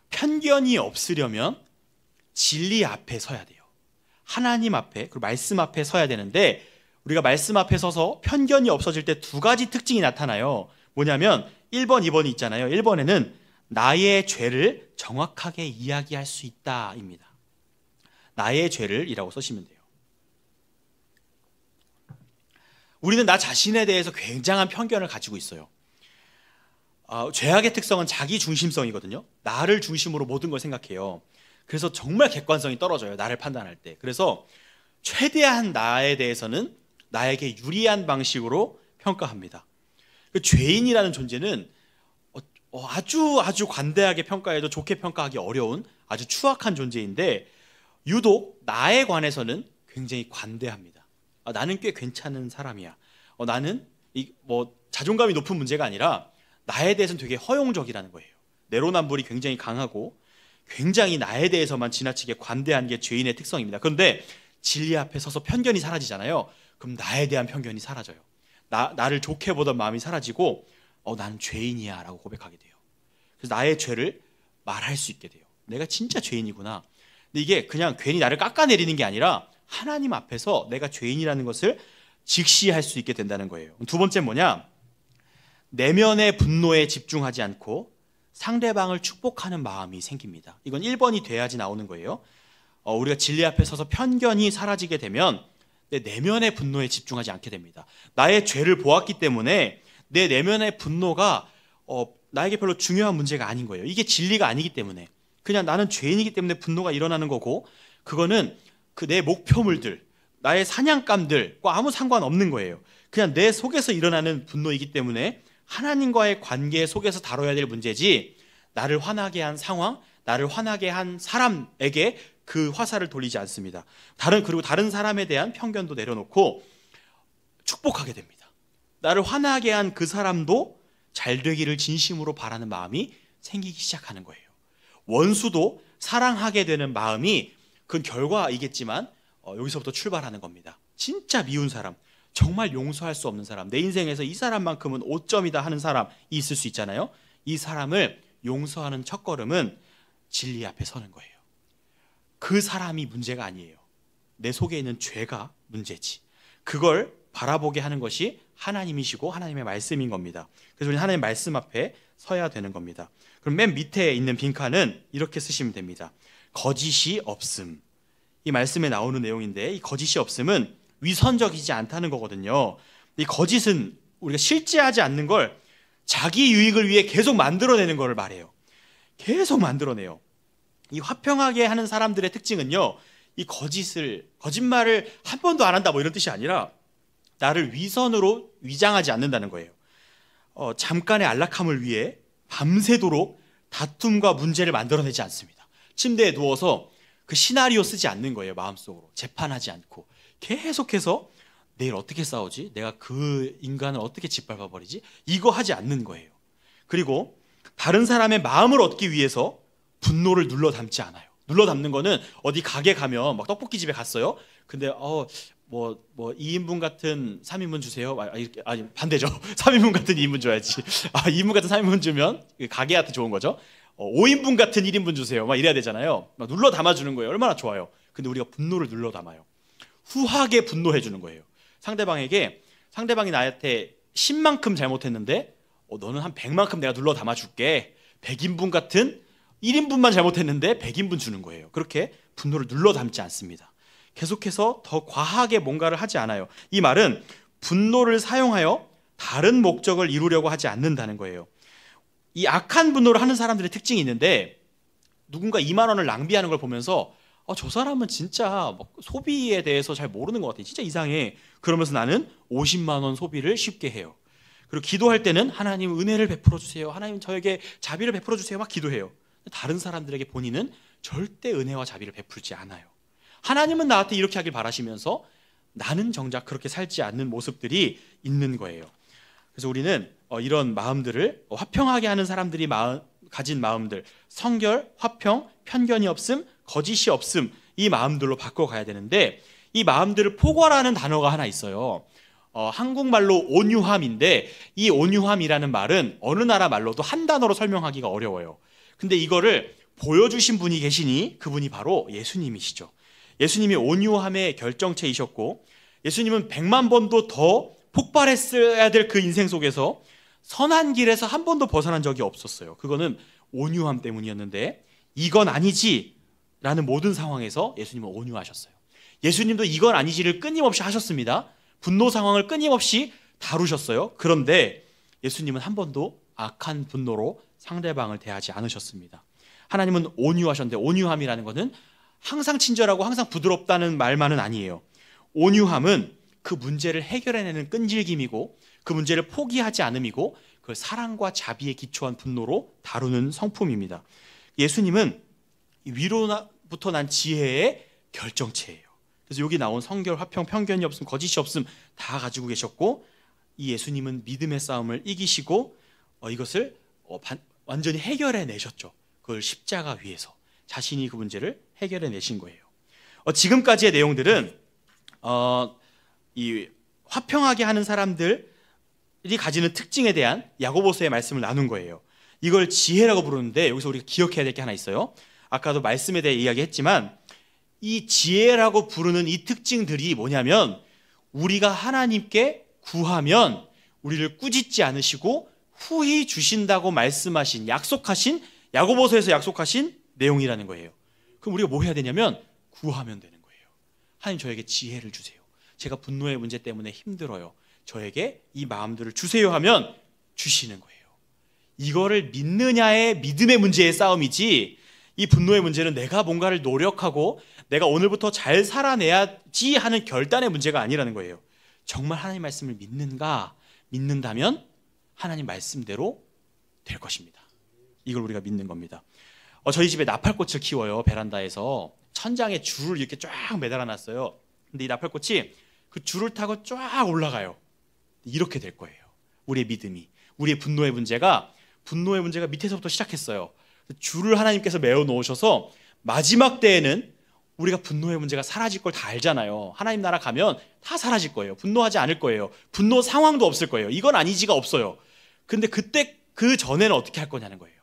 편견이 없으려면 진리 앞에 서야 돼요. 하나님 앞에 그리고 말씀 앞에 서야 되는데 우리가 말씀 앞에 서서 편견이 없어질 때 두 가지 특징이 나타나요. 뭐냐면 1번, 2번이 있잖아요. 1번에는 나의 죄를 정확하게 이야기할 수 있다 입니다. 나의 죄를 이라고 쓰시면 돼요. 우리는 나 자신에 대해서 굉장한 편견을 가지고 있어요. 죄악의 특성은 자기 중심성이거든요. 나를 중심으로 모든 걸 생각해요. 그래서 정말 객관성이 떨어져요. 나를 판단할 때. 그래서 최대한 나에 대해서는 나에게 유리한 방식으로 평가합니다. 그 죄인이라는 존재는 아주 관대하게 평가해도 좋게 평가하기 어려운 아주 추악한 존재인데 유독 나에 관해서는 굉장히 관대합니다. 나는 꽤 괜찮은 사람이야. 나는 자존감이 높은 문제가 아니라 나에 대해서는 되게 허용적이라는 거예요. 내로남불이 굉장히 강하고 굉장히 나에 대해서만 지나치게 관대한 게 죄인의 특성입니다. 그런데 진리 앞에 서서 편견이 사라지잖아요. 그럼 나에 대한 편견이 사라져요. 나를 좋게 보던 마음이 사라지고 나는 죄인이야 라고 고백하게 돼요. 그래서 나의 죄를 말할 수 있게 돼요. 내가 진짜 죄인이구나. 근데 이게 그냥 괜히 나를 깎아내리는 게 아니라 하나님 앞에서 내가 죄인이라는 것을 직시할 수 있게 된다는 거예요. 두 번째 뭐냐? 내면의 분노에 집중하지 않고 상대방을 축복하는 마음이 생깁니다. 이건 1번이 돼야지 나오는 거예요. 우리가 진리 앞에 서서 편견이 사라지게 되면 내 내면의 분노에 집중하지 않게 됩니다. 나의 죄를 보았기 때문에 내 내면의 분노가 나에게 별로 중요한 문제가 아닌 거예요. 이게 진리가 아니기 때문에 그냥 나는 죄인이기 때문에 분노가 일어나는 거고 그거는 그 내 목표물들, 나의 사냥감들과 아무 상관없는 거예요. 그냥 내 속에서 일어나는 분노이기 때문에 하나님과의 관계 속에서 다뤄야 될 문제지 나를 화나게 한 상황, 나를 화나게 한 사람에게 그 화살을 돌리지 않습니다. 그리고 다른 사람에 대한 편견도 내려놓고 축복하게 됩니다. 나를 화나게 한 그 사람도 잘 되기를 진심으로 바라는 마음이 생기기 시작하는 거예요. 원수도 사랑하게 되는 마음이 그건 결과이겠지만 여기서부터 출발하는 겁니다. 진짜 미운 사람, 정말 용서할 수 없는 사람, 내 인생에서 이 사람만큼은 5점이다 하는 사람이 있을 수 있잖아요. 이 사람을 용서하는 첫걸음은 진리 앞에 서는 거예요. 그 사람이 문제가 아니에요. 내 속에 있는 죄가 문제지. 그걸 바라보게 하는 것이 하나님이시고 하나님의 말씀인 겁니다. 그래서 우리는 하나님의 말씀 앞에 서야 되는 겁니다. 그럼 맨 밑에 있는 빈칸은 이렇게 쓰시면 됩니다. 거짓이 없음. 이 말씀에 나오는 내용인데 이 거짓이 없음은 위선적이지 않다는 거거든요. 이 거짓은 우리가 실제하지 않는 걸 자기 유익을 위해 계속 만들어내는 걸 말해요. 계속 만들어내요. 이 화평하게 하는 사람들의 특징은요, 이 거짓말을 한 번도 안 한다 뭐 이런 뜻이 아니라 나를 위선으로 위장하지 않는다는 거예요. 잠깐의 안락함을 위해 밤새도록 다툼과 문제를 만들어내지 않습니다. 침대에 누워서 그 시나리오 쓰지 않는 거예요. 마음속으로 재판하지 않고 계속해서 내일 어떻게 싸우지? 내가 그 인간을 어떻게 짓밟아 버리지? 이거 하지 않는 거예요. 그리고 다른 사람의 마음을 얻기 위해서 분노를 눌러 담지 않아요. 눌러 담는 거는 어디 가게 가면 막 떡볶이 집에 갔어요. 근데 2인분 같은 3인분 주세요. 아니 반대죠. 3인분 같은 2인분 줘야지. 2인분 같은 3인분 주면 가게한테 좋은 거죠. 5인분 같은 1인분 주세요. 막 이래야 되잖아요. 막 눌러 담아주는 거예요. 얼마나 좋아요. 근데 우리가 분노를 눌러 담아요. 후하게 분노해 주는 거예요. 상대방이 나한테 10만큼 잘못했는데 너는 한 100만큼 내가 눌러 담아줄게. 100인분 같은 1인분만 잘못했는데 100인분 주는 거예요. 그렇게 분노를 눌러 담지 않습니다. 계속해서 더 과하게 뭔가를 하지 않아요. 이 말은 분노를 사용하여 다른 목적을 이루려고 하지 않는다는 거예요. 이 악한 분노를 하는 사람들의 특징이 있는데, 누군가 2만 원을 낭비하는 걸 보면서 저 사람은 진짜 소비에 대해서 잘 모르는 것 같아. 진짜 이상해. 그러면서 나는 50만 원 소비를 쉽게 해요. 그리고 기도할 때는 하나님 은혜를 베풀어 주세요. 하나님 저에게 자비를 베풀어 주세요. 막 기도해요. 다른 사람들에게 본인은 절대 은혜와 자비를 베풀지 않아요. 하나님은 나한테 이렇게 하길 바라시면서 나는 정작 그렇게 살지 않는 모습들이 있는 거예요. 그래서 우리는 이런 마음들을 화평하게 하는 사람들이 가진 마음들, 성결, 화평, 편견이 없음, 거짓이 없음, 이 마음들로 바꿔가야 되는데, 이 마음들을 포괄하는 단어가 하나 있어요. 한국말로 온유함인데, 이 온유함이라는 말은 어느 나라 말로도 한 단어로 설명하기가 어려워요. 근데 이거를 보여주신 분이 계시니 그분이 바로 예수님이시죠. 예수님이 온유함의 결정체이셨고, 예수님은 100만 번도 더 폭발했어야 될 그 인생 속에서 선한 길에서 한 번도 벗어난 적이 없었어요. 그거는 온유함 때문이었는데, 이건 아니지 라는 모든 상황에서 예수님은 온유하셨어요. 예수님도 이건 아니지를 끊임없이 하셨습니다. 분노 상황을 끊임없이 다루셨어요. 그런데 예수님은 한 번도 악한 분노로 상대방을 대하지 않으셨습니다. 하나님은 온유하셨는데, 온유함이라는 것은 항상 친절하고 항상 부드럽다는 말만은 아니에요. 온유함은 그 문제를 해결해내는 끈질김이고, 그 문제를 포기하지 않음이고, 그 사랑과 자비에 기초한 분노로 다루는 성품입니다. 예수님은 위로부터 난 지혜의 결정체예요. 그래서 여기 나온 성결, 화평, 편견이 없음, 거짓이 없음 다 가지고 계셨고, 이 예수님은 믿음의 싸움을 이기시고 이것을 완전히 해결해 내셨죠. 그걸 십자가 위에서 자신이 그 문제를 해결해 내신 거예요. 지금까지의 내용들은 이 화평하게 하는 사람들이 가지는 특징에 대한 야고보서의 말씀을 나눈 거예요. 이걸 지혜라고 부르는데, 여기서 우리가 기억해야 될 게 하나 있어요. 아까도 말씀에 대해 이야기했지만, 이 지혜라고 부르는 이 특징들이 뭐냐면, 우리가 하나님께 구하면 우리를 꾸짖지 않으시고 후히 주신다고 말씀하신, 약속하신, 야고보서에서 약속하신 내용이라는 거예요. 그럼 우리가 뭐 해야 되냐면 구하면 되는 거예요. 하나님 저에게 지혜를 주세요. 제가 분노의 문제 때문에 힘들어요. 저에게 이 마음들을 주세요 하면 주시는 거예요. 이거를 믿느냐의 믿음의 문제의 싸움이지, 이 분노의 문제는 내가 뭔가를 노력하고 내가 오늘부터 잘 살아내야지 하는 결단의 문제가 아니라는 거예요. 정말 하나님 말씀을 믿는다면 하나님 말씀대로 될 것입니다. 이걸 우리가 믿는 겁니다. 저희 집에 나팔꽃을 키워요. 베란다에서 천장에 줄을 이렇게 쫙 매달아 놨어요. 근데 이 나팔꽃이 그 줄을 타고 쫙 올라가요. 이렇게 될 거예요. 우리의 믿음이, 우리의 분노의 문제가 밑에서부터 시작했어요. 줄을 하나님께서 메어 놓으셔서 마지막 때에는 우리가 분노의 문제가 사라질 걸 다 알잖아요. 하나님 나라 가면 다 사라질 거예요. 분노하지 않을 거예요. 분노 상황도 없을 거예요. 이건 아니지가 없어요. 근데 그때 그 전에는 어떻게 할 거냐는 거예요.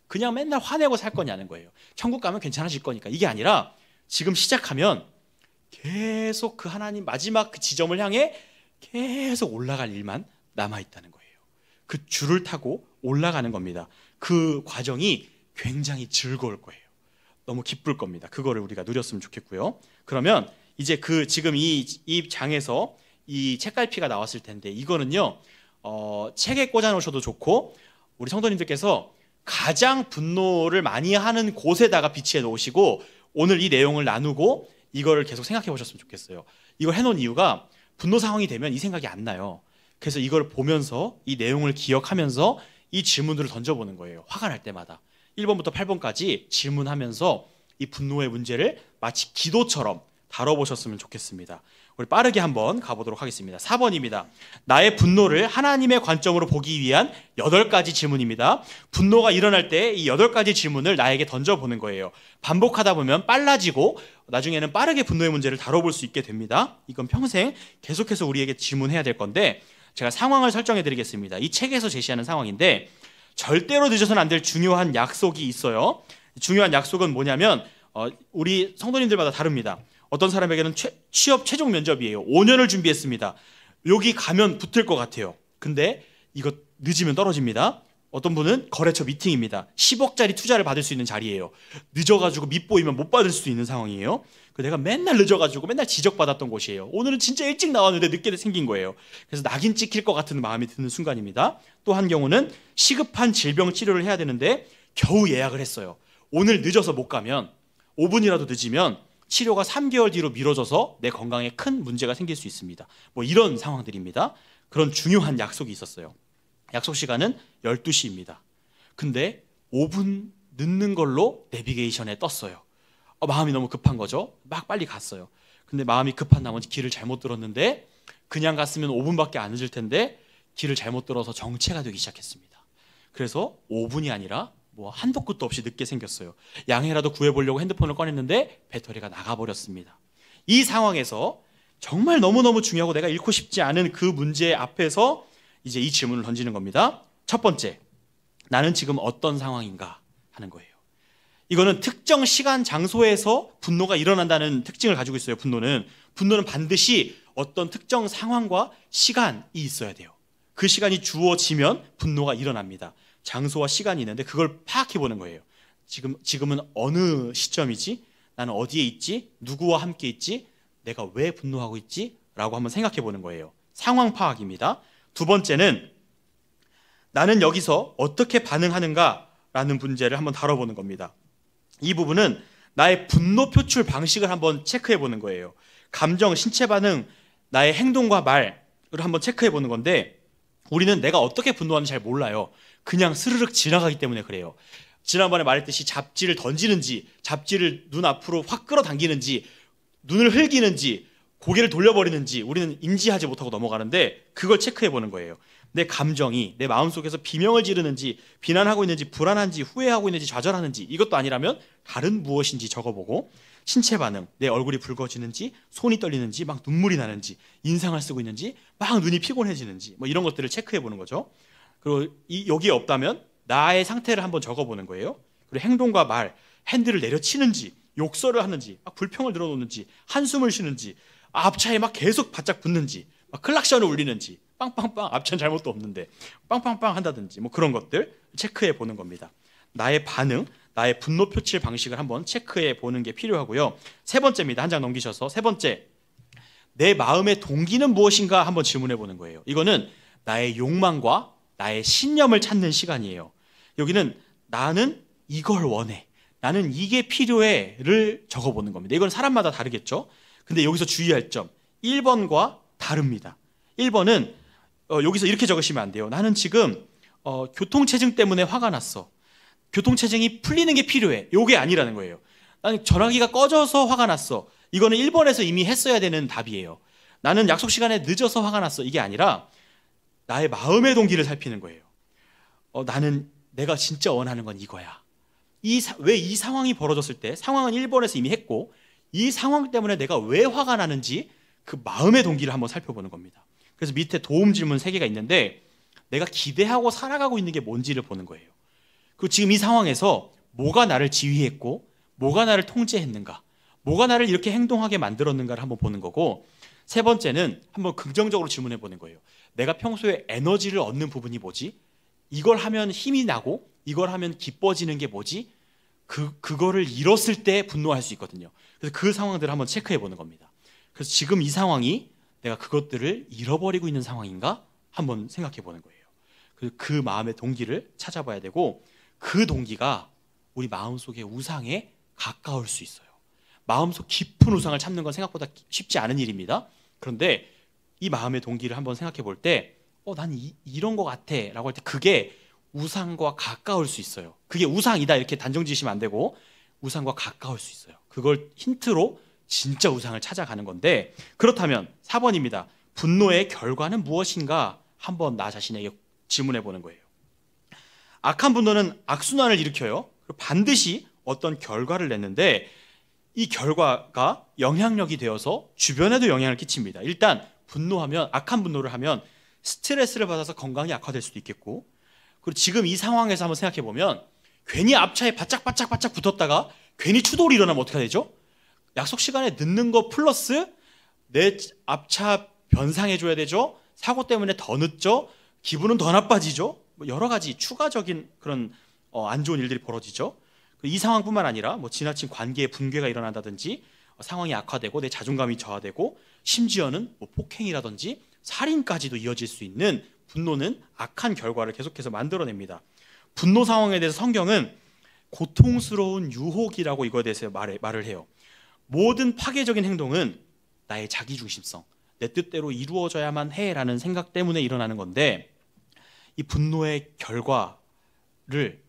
그냥 맨날 화내고 살 거냐는 거예요. 천국 가면 괜찮아질 거니까. 이게 아니라 지금 시작하면 계속 그 하나님 마지막 그 지점을 향해 계속 올라갈 일만 남아있다는 거예요. 그 줄을 타고 올라가는 겁니다. 그 과정이 굉장히 즐거울 거예요. 너무 기쁠 겁니다. 그거를 우리가 누렸으면 좋겠고요. 그러면 이제 지금 이 장에서 이 책갈피가 나왔을 텐데, 이거는요 책에 꽂아 놓으셔도 좋고, 우리 성도님들께서 가장 분노를 많이 하는 곳에다가 비치해 놓으시고 오늘 이 내용을 나누고 이거를 계속 생각해 보셨으면 좋겠어요. 이걸 해놓은 이유가 분노 상황이 되면 이 생각이 안 나요. 그래서 이걸 보면서 이 내용을 기억하면서 이 질문들을 던져보는 거예요. 화가 날 때마다 1번부터 8번까지 질문하면서 이 분노의 문제를 마치 기도처럼 다뤄보셨으면 좋겠습니다. 우리 빠르게 한번 가보도록 하겠습니다. 4번입니다. 나의 분노를 하나님의 관점으로 보기 위한 8가지 질문입니다. 분노가 일어날 때 이 8가지 질문을 나에게 던져보는 거예요. 반복하다 보면 빨라지고 나중에는 빠르게 분노의 문제를 다뤄볼 수 있게 됩니다. 이건 평생 계속해서 우리에게 질문해야 될 건데, 제가 상황을 설정해 드리겠습니다. 이 책에서 제시하는 상황인데 절대로 늦어서는 안 될 중요한 약속이 있어요. 중요한 약속은 뭐냐면 우리 성도님들마다 다릅니다. 어떤 사람에게는 취업 최종 면접이에요. 5년을 준비했습니다. 여기 가면 붙을 것 같아요. 근데 이거 늦으면 떨어집니다. 어떤 분은 거래처 미팅입니다. 10억짜리 투자를 받을 수 있는 자리예요. 늦어가지고 밉보이면 못 받을 수도 있는 상황이에요. 내가 맨날 늦어가지고 맨날 지적받았던 곳이에요. 오늘은 진짜 일찍 나왔는데 늦게 생긴 거예요. 그래서 낙인 찍힐 것 같은 마음이 드는 순간입니다. 또 한 경우는 시급한 질병 치료를 해야 되는데 겨우 예약을 했어요. 오늘 늦어서 못 가면 5분이라도 늦으면 치료가 3개월 뒤로 미뤄져서 내 건강에 큰 문제가 생길 수 있습니다. 뭐 이런 상황들입니다. 그런 중요한 약속이 있었어요. 약속 시간은 12시입니다. 근데 5분 늦는 걸로 내비게이션에 떴어요. 마음이 너무 급한 거죠. 막 빨리 갔어요. 근데 마음이 급한 나머지 길을 잘못 들었는데, 그냥 갔으면 5분밖에 안 늦을 텐데 길을 잘못 들어서 정체가 되기 시작했습니다. 그래서 5분이 아니라 뭐 한도 끝도 없이 늦게 생겼어요. 양해라도 구해보려고 핸드폰을 꺼냈는데 배터리가 나가버렸습니다. 이 상황에서 정말 너무너무 중요하고 내가 잃고 싶지 않은 그 문제 앞에서 이제 이 질문을 던지는 겁니다. 첫 번째, 나는 지금 어떤 상황인가 하는 거예요. 이거는 특정 시간, 장소에서 분노가 일어난다는 특징을 가지고 있어요. 분노는 반드시 어떤 특정 상황과 시간이 있어야 돼요. 그 시간이 주어지면 분노가 일어납니다. 장소와 시간이 있는데 그걸 파악해 보는 거예요. 지금은 어느 시점이지? 나는 어디에 있지? 누구와 함께 있지? 내가 왜 분노하고 있지? 라고 한번 생각해 보는 거예요. 상황 파악입니다. 두 번째는 나는 여기서 어떻게 반응하는가? 라는 문제를 한번 다뤄보는 겁니다. 이 부분은 나의 분노 표출 방식을 한번 체크해 보는 거예요. 감정, 신체 반응, 나의 행동과 말을 한번 체크해 보는 건데, 우리는 내가 어떻게 분노하는지 잘 몰라요. 그냥 스르륵 지나가기 때문에 그래요. 지난번에 말했듯이 잡지를 던지는지, 잡지를 눈 앞으로 확 끌어당기는지, 눈을 흘기는지, 고개를 돌려버리는지 우리는 인지하지 못하고 넘어가는데, 그걸 체크해 보는 거예요. 내 감정이 내 마음속에서 비명을 지르는지, 비난하고 있는지, 불안한지, 후회하고 있는지, 좌절하는지, 이것도 아니라면 다른 무엇인지 적어보고, 신체 반응, 내 얼굴이 붉어지는지, 손이 떨리는지, 막 눈물이 나는지, 인상을 쓰고 있는지, 막 눈이 피곤해지는지, 뭐 이런 것들을 체크해 보는 거죠. 그리고 여기에 없다면 나의 상태를 한번 적어보는 거예요. 그리고 행동과 말, 핸들을 내려치는지, 욕설을 하는지, 막 불평을 늘어놓는지, 한숨을 쉬는지, 앞차에 막 계속 바짝 붙는지, 막 클락션을 울리는지, 빵빵빵, 앞차는 잘못도 없는데 빵빵빵 한다든지, 뭐 그런 것들 체크해 보는 겁니다. 나의 반응, 나의 분노 표출 방식을 한번 체크해 보는 게 필요하고요. 세 번째입니다. 한 장 넘기셔서 세 번째, 내 마음의 동기는 무엇인가 한번 질문해 보는 거예요. 이거는 나의 욕망과 나의 신념을 찾는 시간이에요. 여기는 나는 이걸 원해, 나는 이게 필요해를 적어보는 겁니다. 이건 사람마다 다르겠죠. 근데 여기서 주의할 점, 1번과 다릅니다. 1번은 여기서 이렇게 적으시면 안 돼요. 나는 지금 교통체증 때문에 화가 났어. 교통체증이 풀리는 게 필요해. 이게 아니라는 거예요. 나는 전화기가 꺼져서 화가 났어. 이거는 1번에서 이미 했어야 되는 답이에요. 나는 약속 시간에 늦어서 화가 났어. 이게 아니라 나의 마음의 동기를 살피는 거예요. 나는 내가 진짜 원하는 건 이거야. 왜 이 상황이 벌어졌을 때, 상황은 1번에서 이미 했고, 이 상황 때문에 내가 왜 화가 나는지 그 마음의 동기를 한번 살펴보는 겁니다. 그래서 밑에 도움 질문 3개가 있는데, 내가 기대하고 살아가고 있는 게 뭔지를 보는 거예요. 그리고 지금 이 상황에서 뭐가 나를 지휘했고, 뭐가 나를 통제했는가, 뭐가 나를 이렇게 행동하게 만들었는가를 한번 보는 거고, 세 번째는 한번 긍정적으로 질문해 보는 거예요. 내가 평소에 에너지를 얻는 부분이 뭐지? 이걸 하면 힘이 나고 이걸 하면 기뻐지는 게 뭐지? 그거를 잃었을 때 분노할 수 있거든요. 그래서 그 상황들을 한번 체크해 보는 겁니다. 그래서 지금 이 상황이 내가 그것들을 잃어버리고 있는 상황인가? 한번 생각해 보는 거예요. 그 마음의 동기를 찾아봐야 되고, 그 동기가 우리 마음속의 우상에 가까울 수 있어요. 마음속 깊은 우상을 참는 건 생각보다 쉽지 않은 일입니다. 그런데 이 마음의 동기를 한번 생각해 볼 때, 난 이런 거 같아 라고 할 때 그게 우상과 가까울 수 있어요. 그게 우상이다 이렇게 단정 지으시면 안 되고, 우상과 가까울 수 있어요. 그걸 힌트로 진짜 우상을 찾아가는 건데, 그렇다면 4번입니다. 분노의 결과는 무엇인가 한번 나 자신에게 질문해 보는 거예요. 악한 분노는 악순환을 일으켜요. 반드시 어떤 결과를 냈는데, 이 결과가 영향력이 되어서 주변에도 영향을 끼칩니다. 일단 악한 분노를 하면 스트레스를 받아서 건강이 악화될 수도 있겠고, 그리고 지금 이 상황에서 한번 생각해 보면 괜히 앞차에 바짝바짝 붙었다가 괜히 추돌이 일어나면 어떻게 되죠? 약속 시간에 늦는 거 플러스 내 앞차 변상해줘야 되죠. 사고 때문에 더 늦죠. 기분은 더 나빠지죠. 여러 가지 추가적인 그런 안 좋은 일들이 벌어지죠. 이 상황뿐만 아니라 지나친 관계의 붕괴가 일어난다든지, 상황이 악화되고 내 자존감이 저하되고, 심지어는 폭행이라든지 살인까지도 이어질 수 있는 분노는 악한 결과를 계속해서 만들어냅니다. 분노 상황에 대해서 성경은 고통스러운 유혹이라고 이거에 대해서 말을 해요. 모든 파괴적인 행동은 나의 자기중심성, 내 뜻대로 이루어져야만 해라는 생각 때문에 일어나는 건데, 이 분노의 결과를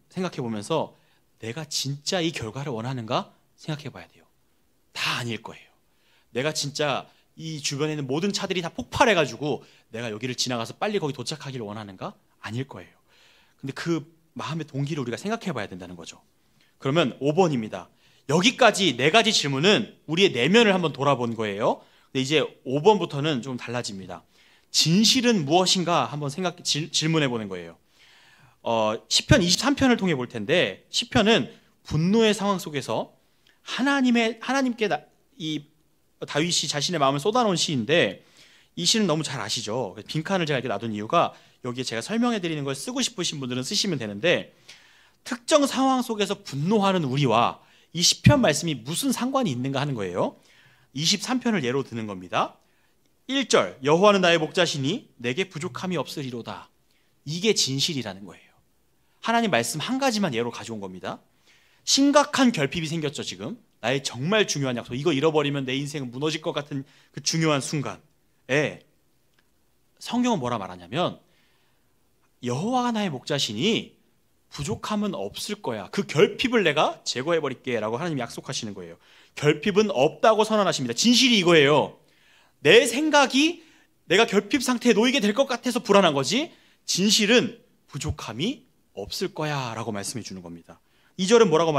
생각해 보면서 내가 진짜 이 결과를 원하는가 생각해 봐야 돼요. 다 아닐 거예요. 내가 진짜 이 주변에 있는 모든 차들이 다 폭발해가지고 내가 여기를 지나가서 빨리 거기 도착하기를 원하는가? 아닐 거예요. 근데 그 마음의 동기를 우리가 생각해 봐야 된다는 거죠. 그러면 5번입니다. 여기까지 4가지 질문은 우리의 내면을 한번 돌아본 거예요. 근데 이제 5번부터는 좀 달라집니다. 진실은 무엇인가 한번 질문해 보는 거예요. 시편 23편을 통해 볼 텐데, 시편은 분노의 상황 속에서 하나님께 이 다윗이 자신의 마음을 쏟아놓은 시인데, 이 시는 너무 잘 아시죠? 빈칸을 제가 이렇게 놔둔 이유가, 여기에 제가 설명해 드리는 걸 쓰고 싶으신 분들은 쓰시면 되는데, 특정 상황 속에서 분노하는 우리와 이 시편 말씀이 무슨 상관이 있는가 하는 거예요. 23편을 예로 드는 겁니다. 1절, 여호와는 나의 목자시니 내게 부족함이 없으리로다. 이게 진실이라는 거예요. 하나님 말씀 한 가지만 예로 가져온 겁니다. 심각한 결핍이 생겼죠. 지금 나의 정말 중요한 약속, 이거 잃어버리면 내 인생은 무너질 것 같은 그 중요한 순간에 성경은 뭐라 말하냐면, 여호와가 나의 목자시니 부족함은 없을 거야. 그 결핍을 내가 제거해버릴게 라고 하나님이 약속하시는 거예요. 결핍은 없다고 선언하십니다. 진실이 이거예요. 내 생각이 내가 결핍 상태에 놓이게 될 것 같아서 불안한 거지, 진실은 부족함이 없을 거야 라고 말씀해 주는 겁니다. 2절은 뭐라고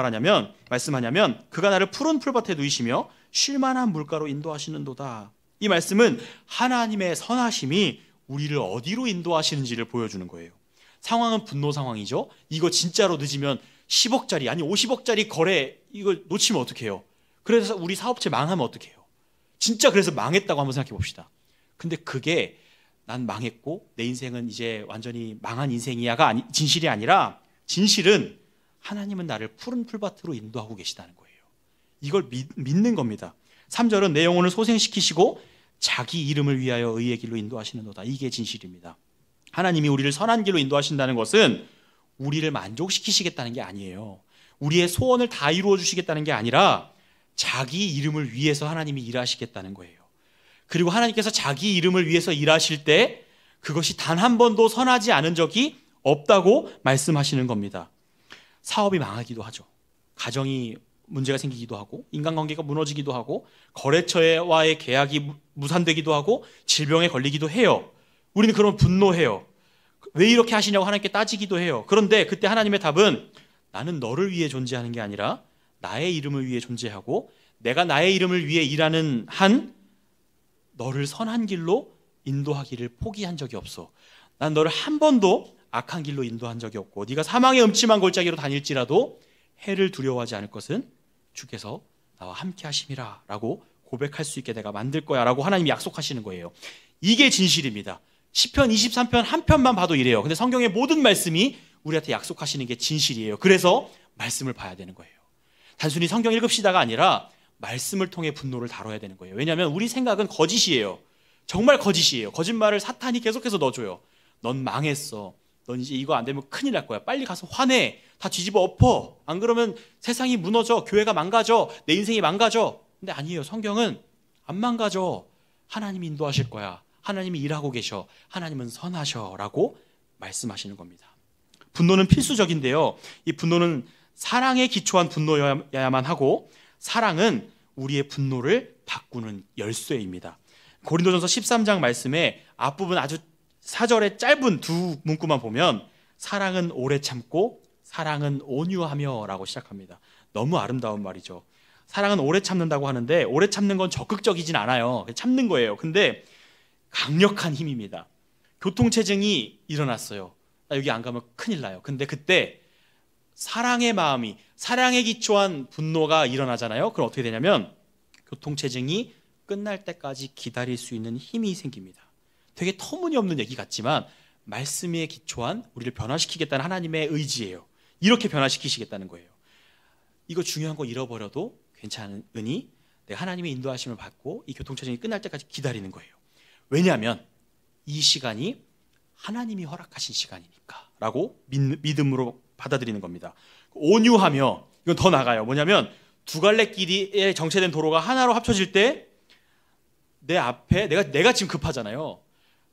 말씀하냐면 그가 나를 푸른 풀밭에 누이시며 쉴만한 물가로 인도하시는도다. 이 말씀은 하나님의 선하심이 우리를 어디로 인도하시는지를 보여주는 거예요. 상황은 분노 상황이죠. 이거 진짜로 늦으면 10억짜리 아니 50억짜리 거래 이거 놓치면 어떡해요? 그래서 우리 사업체 망하면 어떡해요? 진짜 그래서 망했다고 한번 생각해 봅시다. 근데 그게 난 망했고 내 인생은 이제 완전히 망한 인생이야가 진실이 아니라, 진실은 하나님은 나를 푸른 풀밭으로 인도하고 계시다는 거예요. 이걸 믿는 겁니다. 3절은 내 영혼을 소생시키시고 자기 이름을 위하여 의의 길로 인도하시는도다. 이게 진실입니다. 하나님이 우리를 선한 길로 인도하신다는 것은 우리를 만족시키시겠다는 게 아니에요. 우리의 소원을 다 이루어 주시겠다는 게 아니라 자기 이름을 위해서 하나님이 일하시겠다는 거예요. 그리고 하나님께서 자기 이름을 위해서 일하실 때 그것이 단 한 번도 선하지 않은 적이 없다고 말씀하시는 겁니다. 사업이 망하기도 하죠. 가정이 문제가 생기기도 하고, 인간관계가 무너지기도 하고, 거래처와의 계약이 무산되기도 하고, 질병에 걸리기도 해요. 우리는 그러면 분노해요. 왜 이렇게 하시냐고 하나님께 따지기도 해요. 그런데 그때 하나님의 답은, 나는 너를 위해 존재하는 게 아니라 나의 이름을 위해 존재하고, 내가 나의 이름을 위해 일하는 한 너를 선한 길로 인도하기를 포기한 적이 없어. 난 너를 한 번도 악한 길로 인도한 적이 없고, 네가 사망의 음침한 골짜기로 다닐지라도 해를 두려워하지 않을 것은 주께서 나와 함께 하심이라 라고 고백할 수 있게 내가 만들 거야 라고 하나님이 약속하시는 거예요. 이게 진실입니다. 시편 23편 한 편만 봐도 이래요. 근데 성경의 모든 말씀이 우리한테 약속하시는 게 진실이에요. 그래서 말씀을 봐야 되는 거예요. 단순히 성경 읽읍시다가 아니라 말씀을 통해 분노를 다뤄야 되는 거예요. 왜냐하면 우리 생각은 거짓이에요. 정말 거짓이에요. 거짓말을 사탄이 계속해서 넣어줘요. 넌 망했어. 넌 이제 이거 안 되면 큰일 날 거야. 빨리 가서 화내. 다 뒤집어 엎어. 안 그러면 세상이 무너져. 교회가 망가져. 내 인생이 망가져. 근데 아니에요. 성경은 안 망가져. 하나님이 인도하실 거야. 하나님이 일하고 계셔. 하나님은 선하셔. 라고 말씀하시는 겁니다. 분노는 필수적인데요. 이 분노는 사랑에 기초한 분노여야만 하고, 사랑은 우리의 분노를 바꾸는 열쇠입니다. 고린도전서 13장 말씀에 앞부분 아주 4절의 짧은 두 문구만 보면 사랑은 오래 참고 사랑은 온유하며 라고 시작합니다. 너무 아름다운 말이죠. 사랑은 오래 참는다고 하는데 오래 참는 건 적극적이진 않아요. 참는 거예요. 근데 강력한 힘입니다. 교통체증이 일어났어요. 나 여기 안 가면 큰일 나요. 근데 그때 사랑의 마음이, 사랑에 기초한 분노가 일어나잖아요. 그럼 어떻게 되냐면 교통체증이 끝날 때까지 기다릴 수 있는 힘이 생깁니다. 되게 터무니없는 얘기 같지만 말씀에 기초한 우리를 변화시키겠다는 하나님의 의지예요. 이렇게 변화시키시겠다는 거예요. 이거 중요한 거 잃어버려도 괜찮으니 내가 하나님의 인도하심을 받고 이 교통체증이 끝날 때까지 기다리는 거예요. 왜냐하면 이 시간이 하나님이 허락하신 시간이니까 라고 믿음으로 받아들이는 겁니다. 온유하며, 이건 더 나가요. 뭐냐면 두 갈래 길이에 정체된 도로가 하나로 합쳐질 때 내 앞에 내가 지금 급하잖아요.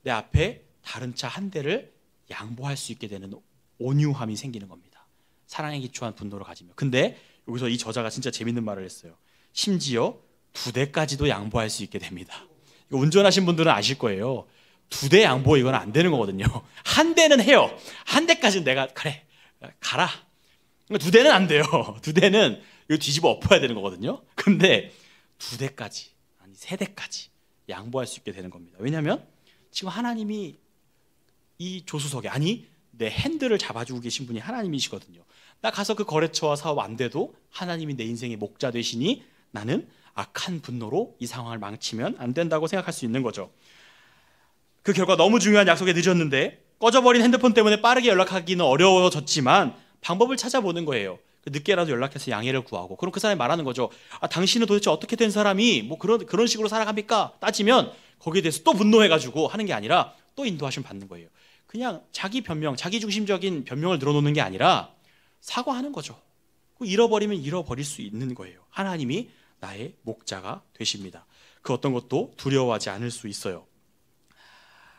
내 앞에 다른 차 한 대를 양보할 수 있게 되는 온유함이 생기는 겁니다. 사랑에 기초한 분노를 가지며. 근데 여기서 이 저자가 진짜 재밌는 말을 했어요. 심지어 2대까지도 양보할 수 있게 됩니다. 이거 운전하신 분들은 아실 거예요. 2대 양보, 이건 안 되는 거거든요. 한 대는 해요. 한 대까지는 내가 그래 가라. 2대는 안 돼요. 2대는 이거 뒤집어 엎어야 되는 거거든요. 근데 2대까지, 아니 3대까지 양보할 수 있게 되는 겁니다. 왜냐하면 지금 하나님이 이 조수석에, 아니 내 핸들을 잡아주고 계신 분이 하나님이시거든요. 나 가서 그 거래처와 사업 안 돼도 하나님이 내 인생의 목자 되시니 나는 악한 분노로 이 상황을 망치면 안 된다고 생각할 수 있는 거죠. 그 결과 너무 중요한 약속에 늦었는데 꺼져버린 핸드폰 때문에 빠르게 연락하기는 어려워졌지만 방법을 찾아보는 거예요. 늦게라도 연락해서 양해를 구하고, 그럼 그 사람이 말하는 거죠. 아, 당신은 도대체 어떻게 된 사람이 뭐 그런 식으로 살아갑니까? 따지면 거기에 대해서 또 분노해가지고 하는 게 아니라 또 인도하심 받는 거예요. 그냥 자기 변명, 자기 중심적인 변명을 늘어놓는 게 아니라 사과하는 거죠. 잃어버리면 잃어버릴 수 있는 거예요. 하나님이 나의 목자가 되십니다. 그 어떤 것도 두려워하지 않을 수 있어요.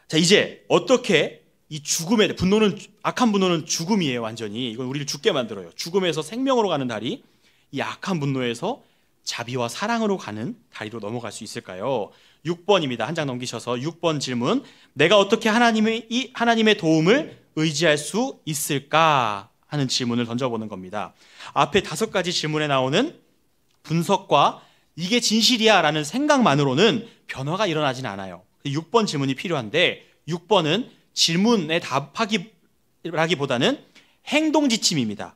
자, 이제 어떻게 이 죽음의 분노는, 악한 분노는 죽음이에요. 완전히 이건 우리를 죽게 만들어요. 죽음에서 생명으로 가는 다리, 이 악한 분노에서 자비와 사랑으로 가는 다리로 넘어갈 수 있을까요? 6번입니다. 한 장 넘기셔서 6번 질문. 내가 어떻게 하나님의 도움을 의지할 수 있을까 하는 질문을 던져보는 겁니다. 앞에 5가지 질문에 나오는 분석과 이게 진실이야 라는 생각만으로는 변화가 일어나진 않아요. 6번 질문이 필요한데, 6번은 질문에 답하기보다는 행동 지침입니다.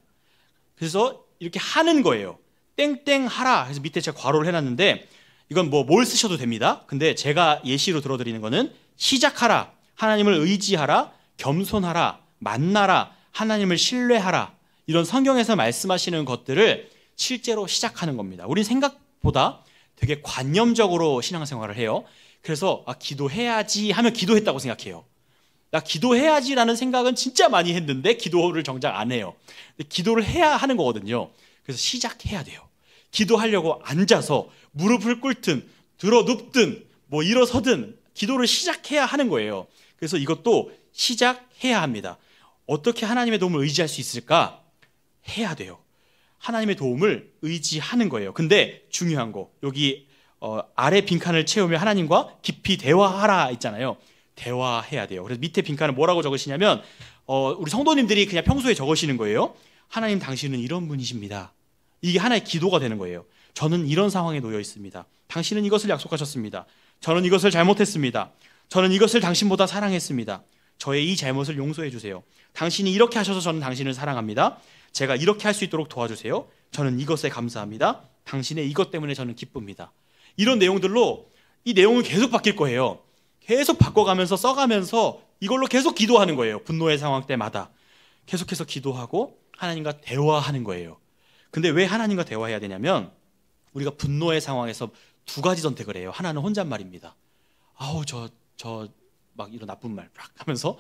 그래서 이렇게 하는 거예요. 땡땡 하라. 그래서 밑에 제가 괄호를 해놨는데, 이건 뭘 쓰셔도 됩니다. 근데 제가 예시로 들어드리는 거는 시작하라, 하나님을 의지하라, 겸손하라, 만나라, 하나님을 신뢰하라, 이런 성경에서 말씀하시는 것들을 실제로 시작하는 겁니다. 우린 생각보다 되게 관념적으로 신앙생활을 해요. 그래서 기도해야지 하면 기도했다고 생각해요. 나 기도해야지라는 생각은 진짜 많이 했는데 기도를 정작 안 해요. 근데 기도를 해야 하는 거거든요. 그래서 시작해야 돼요. 기도하려고 앉아서 무릎을 꿇든 들어 눕든 일어서든 기도를 시작해야 하는 거예요. 그래서 이것도 시작해야 합니다. 어떻게 하나님의 도움을 의지할 수 있을까? 해야 돼요. 하나님의 도움을 의지하는 거예요. 근데 중요한 거, 여기 아래 빈칸을 채우면 하나님과 깊이 대화하라 있잖아요. 대화해야 돼요. 그래서 밑에 빈칸은 뭐라고 적으시냐면 우리 성도님들이 그냥 평소에 적으시는 거예요. 하나님, 당신은 이런 분이십니다. 이게 하나의 기도가 되는 거예요. 저는 이런 상황에 놓여 있습니다. 당신은 이것을 약속하셨습니다. 저는 이것을 잘못했습니다. 저는 이것을 당신보다 사랑했습니다. 저의 이 잘못을 용서해 주세요. 당신이 이렇게 하셔서 저는 당신을 사랑합니다. 제가 이렇게 할 수 있도록 도와주세요. 저는 이것에 감사합니다. 당신의 이것 때문에 저는 기쁩니다. 이런 내용들로 이 내용은 계속 바뀔 거예요. 계속 바꿔가면서 써가면서 이걸로 계속 기도하는 거예요. 분노의 상황 때마다 계속해서 기도하고 하나님과 대화하는 거예요. 근데 왜 하나님과 대화해야 되냐면 우리가 분노의 상황에서 2가지 선택을 해요. 하나는 혼잣말입니다. 아우 저 막 이런 나쁜 말 막 하면서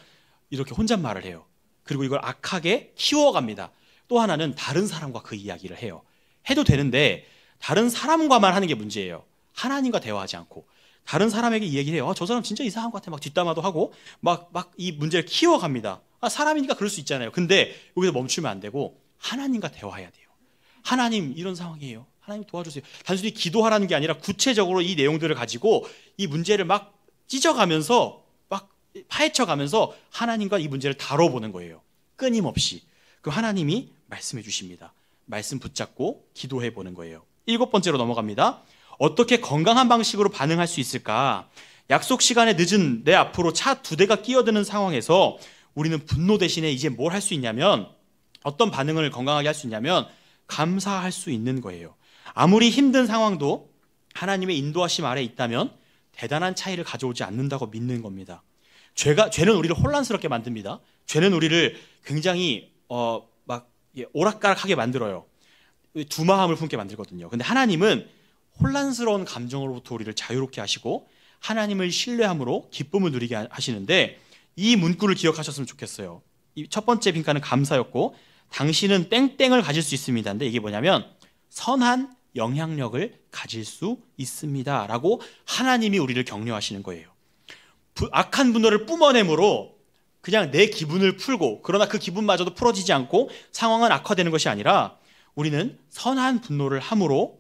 이렇게 혼잣말을 해요. 그리고 이걸 악하게 키워갑니다. 또 하나는 다른 사람과 그 이야기를 해요. 해도 되는데 다른 사람과만 하는 게 문제예요. 하나님과 대화하지 않고 다른 사람에게 이야기를 해요. 저 사람 진짜 이상한 것 같아. 막 뒷담화도 하고 막 이 문제를 키워갑니다. 사람이니까 그럴 수 있잖아요. 근데 여기서 멈추면 안 되고 하나님과 대화해야 돼요. 하나님 이런 상황이에요. 하나님 도와주세요. 단순히 기도하라는 게 아니라 구체적으로 이 내용들을 가지고 이 문제를 막 찢어가면서 막 파헤쳐가면서 하나님과 이 문제를 다뤄보는 거예요. 끊임없이. 그 하나님이 말씀해 주십니다. 말씀 붙잡고 기도해 보는 거예요. 7번째로 넘어갑니다. 어떻게 건강한 방식으로 반응할 수 있을까? 약속 시간에 늦은 내 앞으로 차 2대가 끼어드는 상황에서 우리는 분노 대신에 이제 뭘 할 수 있냐면, 어떤 반응을 건강하게 할 수 있냐면 감사할 수 있는 거예요. 아무리 힘든 상황도 하나님의 인도하심 아래 있다면 대단한 차이를 가져오지 않는다고 믿는 겁니다. 죄는 우리를 혼란스럽게 만듭니다. 죄는 우리를 굉장히 막 오락가락하게 만들어요. 두 마음을 품게 만들거든요. 근데 하나님은 혼란스러운 감정으로부터 우리를 자유롭게 하시고 하나님을 신뢰함으로 기쁨을 누리게 하시는데, 이 문구를 기억하셨으면 좋겠어요. 이 첫 번째 빈칸은 감사였고, 당신은 땡땡을 가질 수 있습니다. 근데 이게 뭐냐면 선한 영향력을 가질 수 있습니다 라고 하나님이 우리를 격려하시는 거예요. 악한 분노를 뿜어내므로 그냥 내 기분을 풀고, 그러나 그 기분마저도 풀어지지 않고 상황은 악화되는 것이 아니라 우리는 선한 분노를 함으로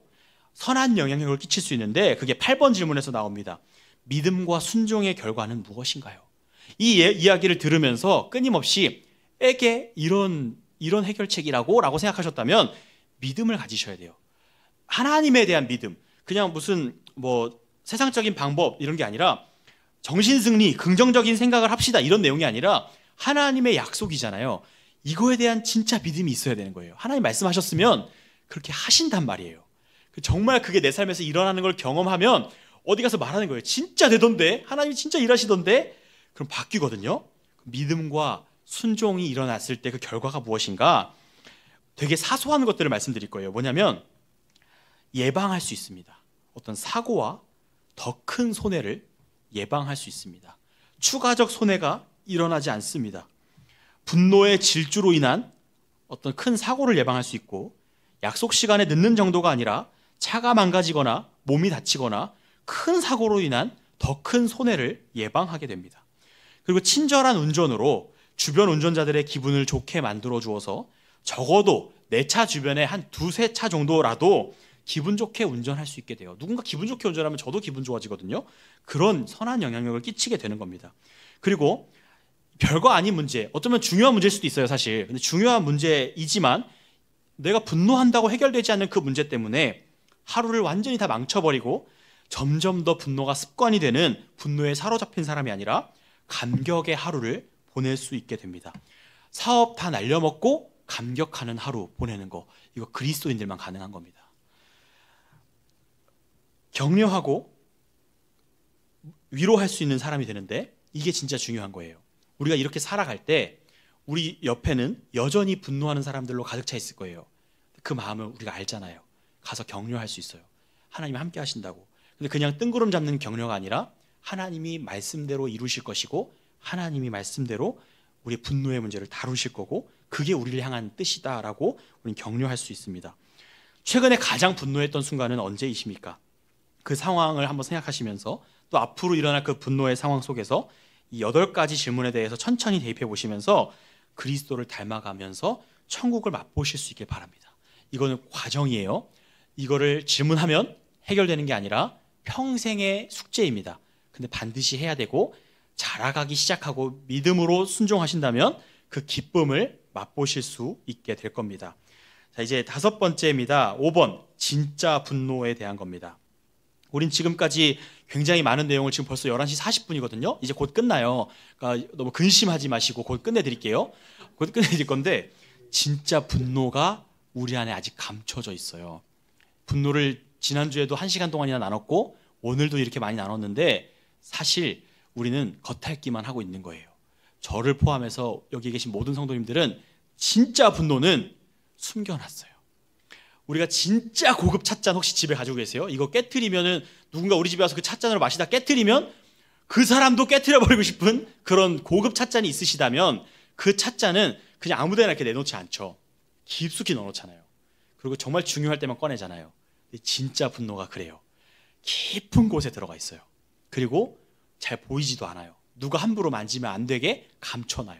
선한 영향력을 끼칠 수 있는데, 그게 8번 질문에서 나옵니다. 믿음과 순종의 결과는 무엇인가요? 이 이야기를 들으면서 끊임없이 에게 이런 해결책이라고 라고 생각하셨다면 믿음을 가지셔야 돼요. 하나님에 대한 믿음. 그냥 무슨 세상적인 방법 이런 게 아니라 정신승리, 긍정적인 생각을 합시다 이런 내용이 아니라 하나님의 약속이잖아요. 이거에 대한 진짜 믿음이 있어야 되는 거예요. 하나님 말씀하셨으면 그렇게 하신단 말이에요. 정말 그게 내 삶에서 일어나는 걸 경험하면 어디 가서 말하는 거예요. 진짜 되던데? 하나님이 진짜 일하시던데? 그럼 바뀌거든요. 믿음과 순종이 일어났을 때 그 결과가 무엇인가? 되게 사소한 것들을 말씀드릴 거예요. 뭐냐면 예방할 수 있습니다. 어떤 사고와 더 큰 손해를 예방할 수 있습니다. 추가적 손해가 일어나지 않습니다. 분노의 질주로 인한 어떤 큰 사고를 예방할 수 있고, 약속 시간에 늦는 정도가 아니라 차가 망가지거나 몸이 다치거나 큰 사고로 인한 더 큰 손해를 예방하게 됩니다. 그리고 친절한 운전으로 주변 운전자들의 기분을 좋게 만들어 주어서 적어도 내 차 주변에 한 2-3차 정도라도 기분 좋게 운전할 수 있게 돼요. 누군가 기분 좋게 운전하면 저도 기분 좋아지거든요. 그런 선한 영향력을 끼치게 되는 겁니다. 그리고 별거 아닌 문제, 어쩌면 중요한 문제일 수도 있어요, 사실. 근데 중요한 문제이지만 내가 분노한다고 해결되지 않는 그 문제 때문에 하루를 완전히 다 망쳐버리고 점점 더 분노가 습관이 되는, 분노에 사로잡힌 사람이 아니라 감격의 하루를 보낼 수 있게 됩니다. 사업 다 날려먹고 감격하는 하루 보내는 거, 이거 그리스도인들만 가능한 겁니다. 격려하고 위로할 수 있는 사람이 되는데 이게 진짜 중요한 거예요. 우리가 이렇게 살아갈 때 우리 옆에는 여전히 분노하는 사람들로 가득 차 있을 거예요. 그 마음을 우리가 알잖아요. 가서 격려할 수 있어요. 하나님이 함께 하신다고. 근데 그냥 뜬구름 잡는 격려가 아니라 하나님이 말씀대로 이루실 것이고, 하나님이 말씀대로 우리의 분노의 문제를 다루실 거고, 그게 우리를 향한 뜻이다라고 우리는 격려할 수 있습니다. 최근에 가장 분노했던 순간은 언제이십니까? 그 상황을 한번 생각하시면서 또 앞으로 일어날 그 분노의 상황 속에서 이 8가지 질문에 대해서 천천히 대입해 보시면서 그리스도를 닮아가면서 천국을 맛보실 수 있길 바랍니다. 이거는 과정이에요. 이거를 질문하면 해결되는 게 아니라 평생의 숙제입니다. 근데 반드시 해야 되고, 자라가기 시작하고 믿음으로 순종하신다면 그 기쁨을 맛보실 수 있게 될 겁니다. 자, 이제 5번째입니다. 5번, 진짜 분노에 대한 겁니다. 우린 지금까지 굉장히 많은 내용을, 지금 벌써 11시 40분이거든요. 이제 곧 끝나요. 그러니까 너무 근심하지 마시고 곧 끝내드릴게요. 곧 끝내드릴 건데, 진짜 분노가 우리 안에 아직 감춰져 있어요. 분노를 지난주에도 1시간 동안이나 나눴고 오늘도 이렇게 많이 나눴는데 사실 우리는 겉핥기만 하고 있는 거예요. 저를 포함해서 여기 계신 모든 성도님들은 진짜 분노는 숨겨놨어요. 우리가 진짜 고급 찻잔 혹시 집에 가지고 계세요? 이거 깨트리면은, 누군가 우리 집에 와서 그 찻잔으로 마시다 깨트리면 그 사람도 깨트려버리고 싶은 그런 고급 찻잔이 있으시다면 그 찻잔은 그냥 아무데나 이렇게 내놓지 않죠. 깊숙이 넣어놓잖아요. 그리고 정말 중요할 때만 꺼내잖아요. 근데 진짜 분노가 그래요. 깊은 곳에 들어가 있어요. 그리고 잘 보이지도 않아요. 누가 함부로 만지면 안 되게 감춰놔요.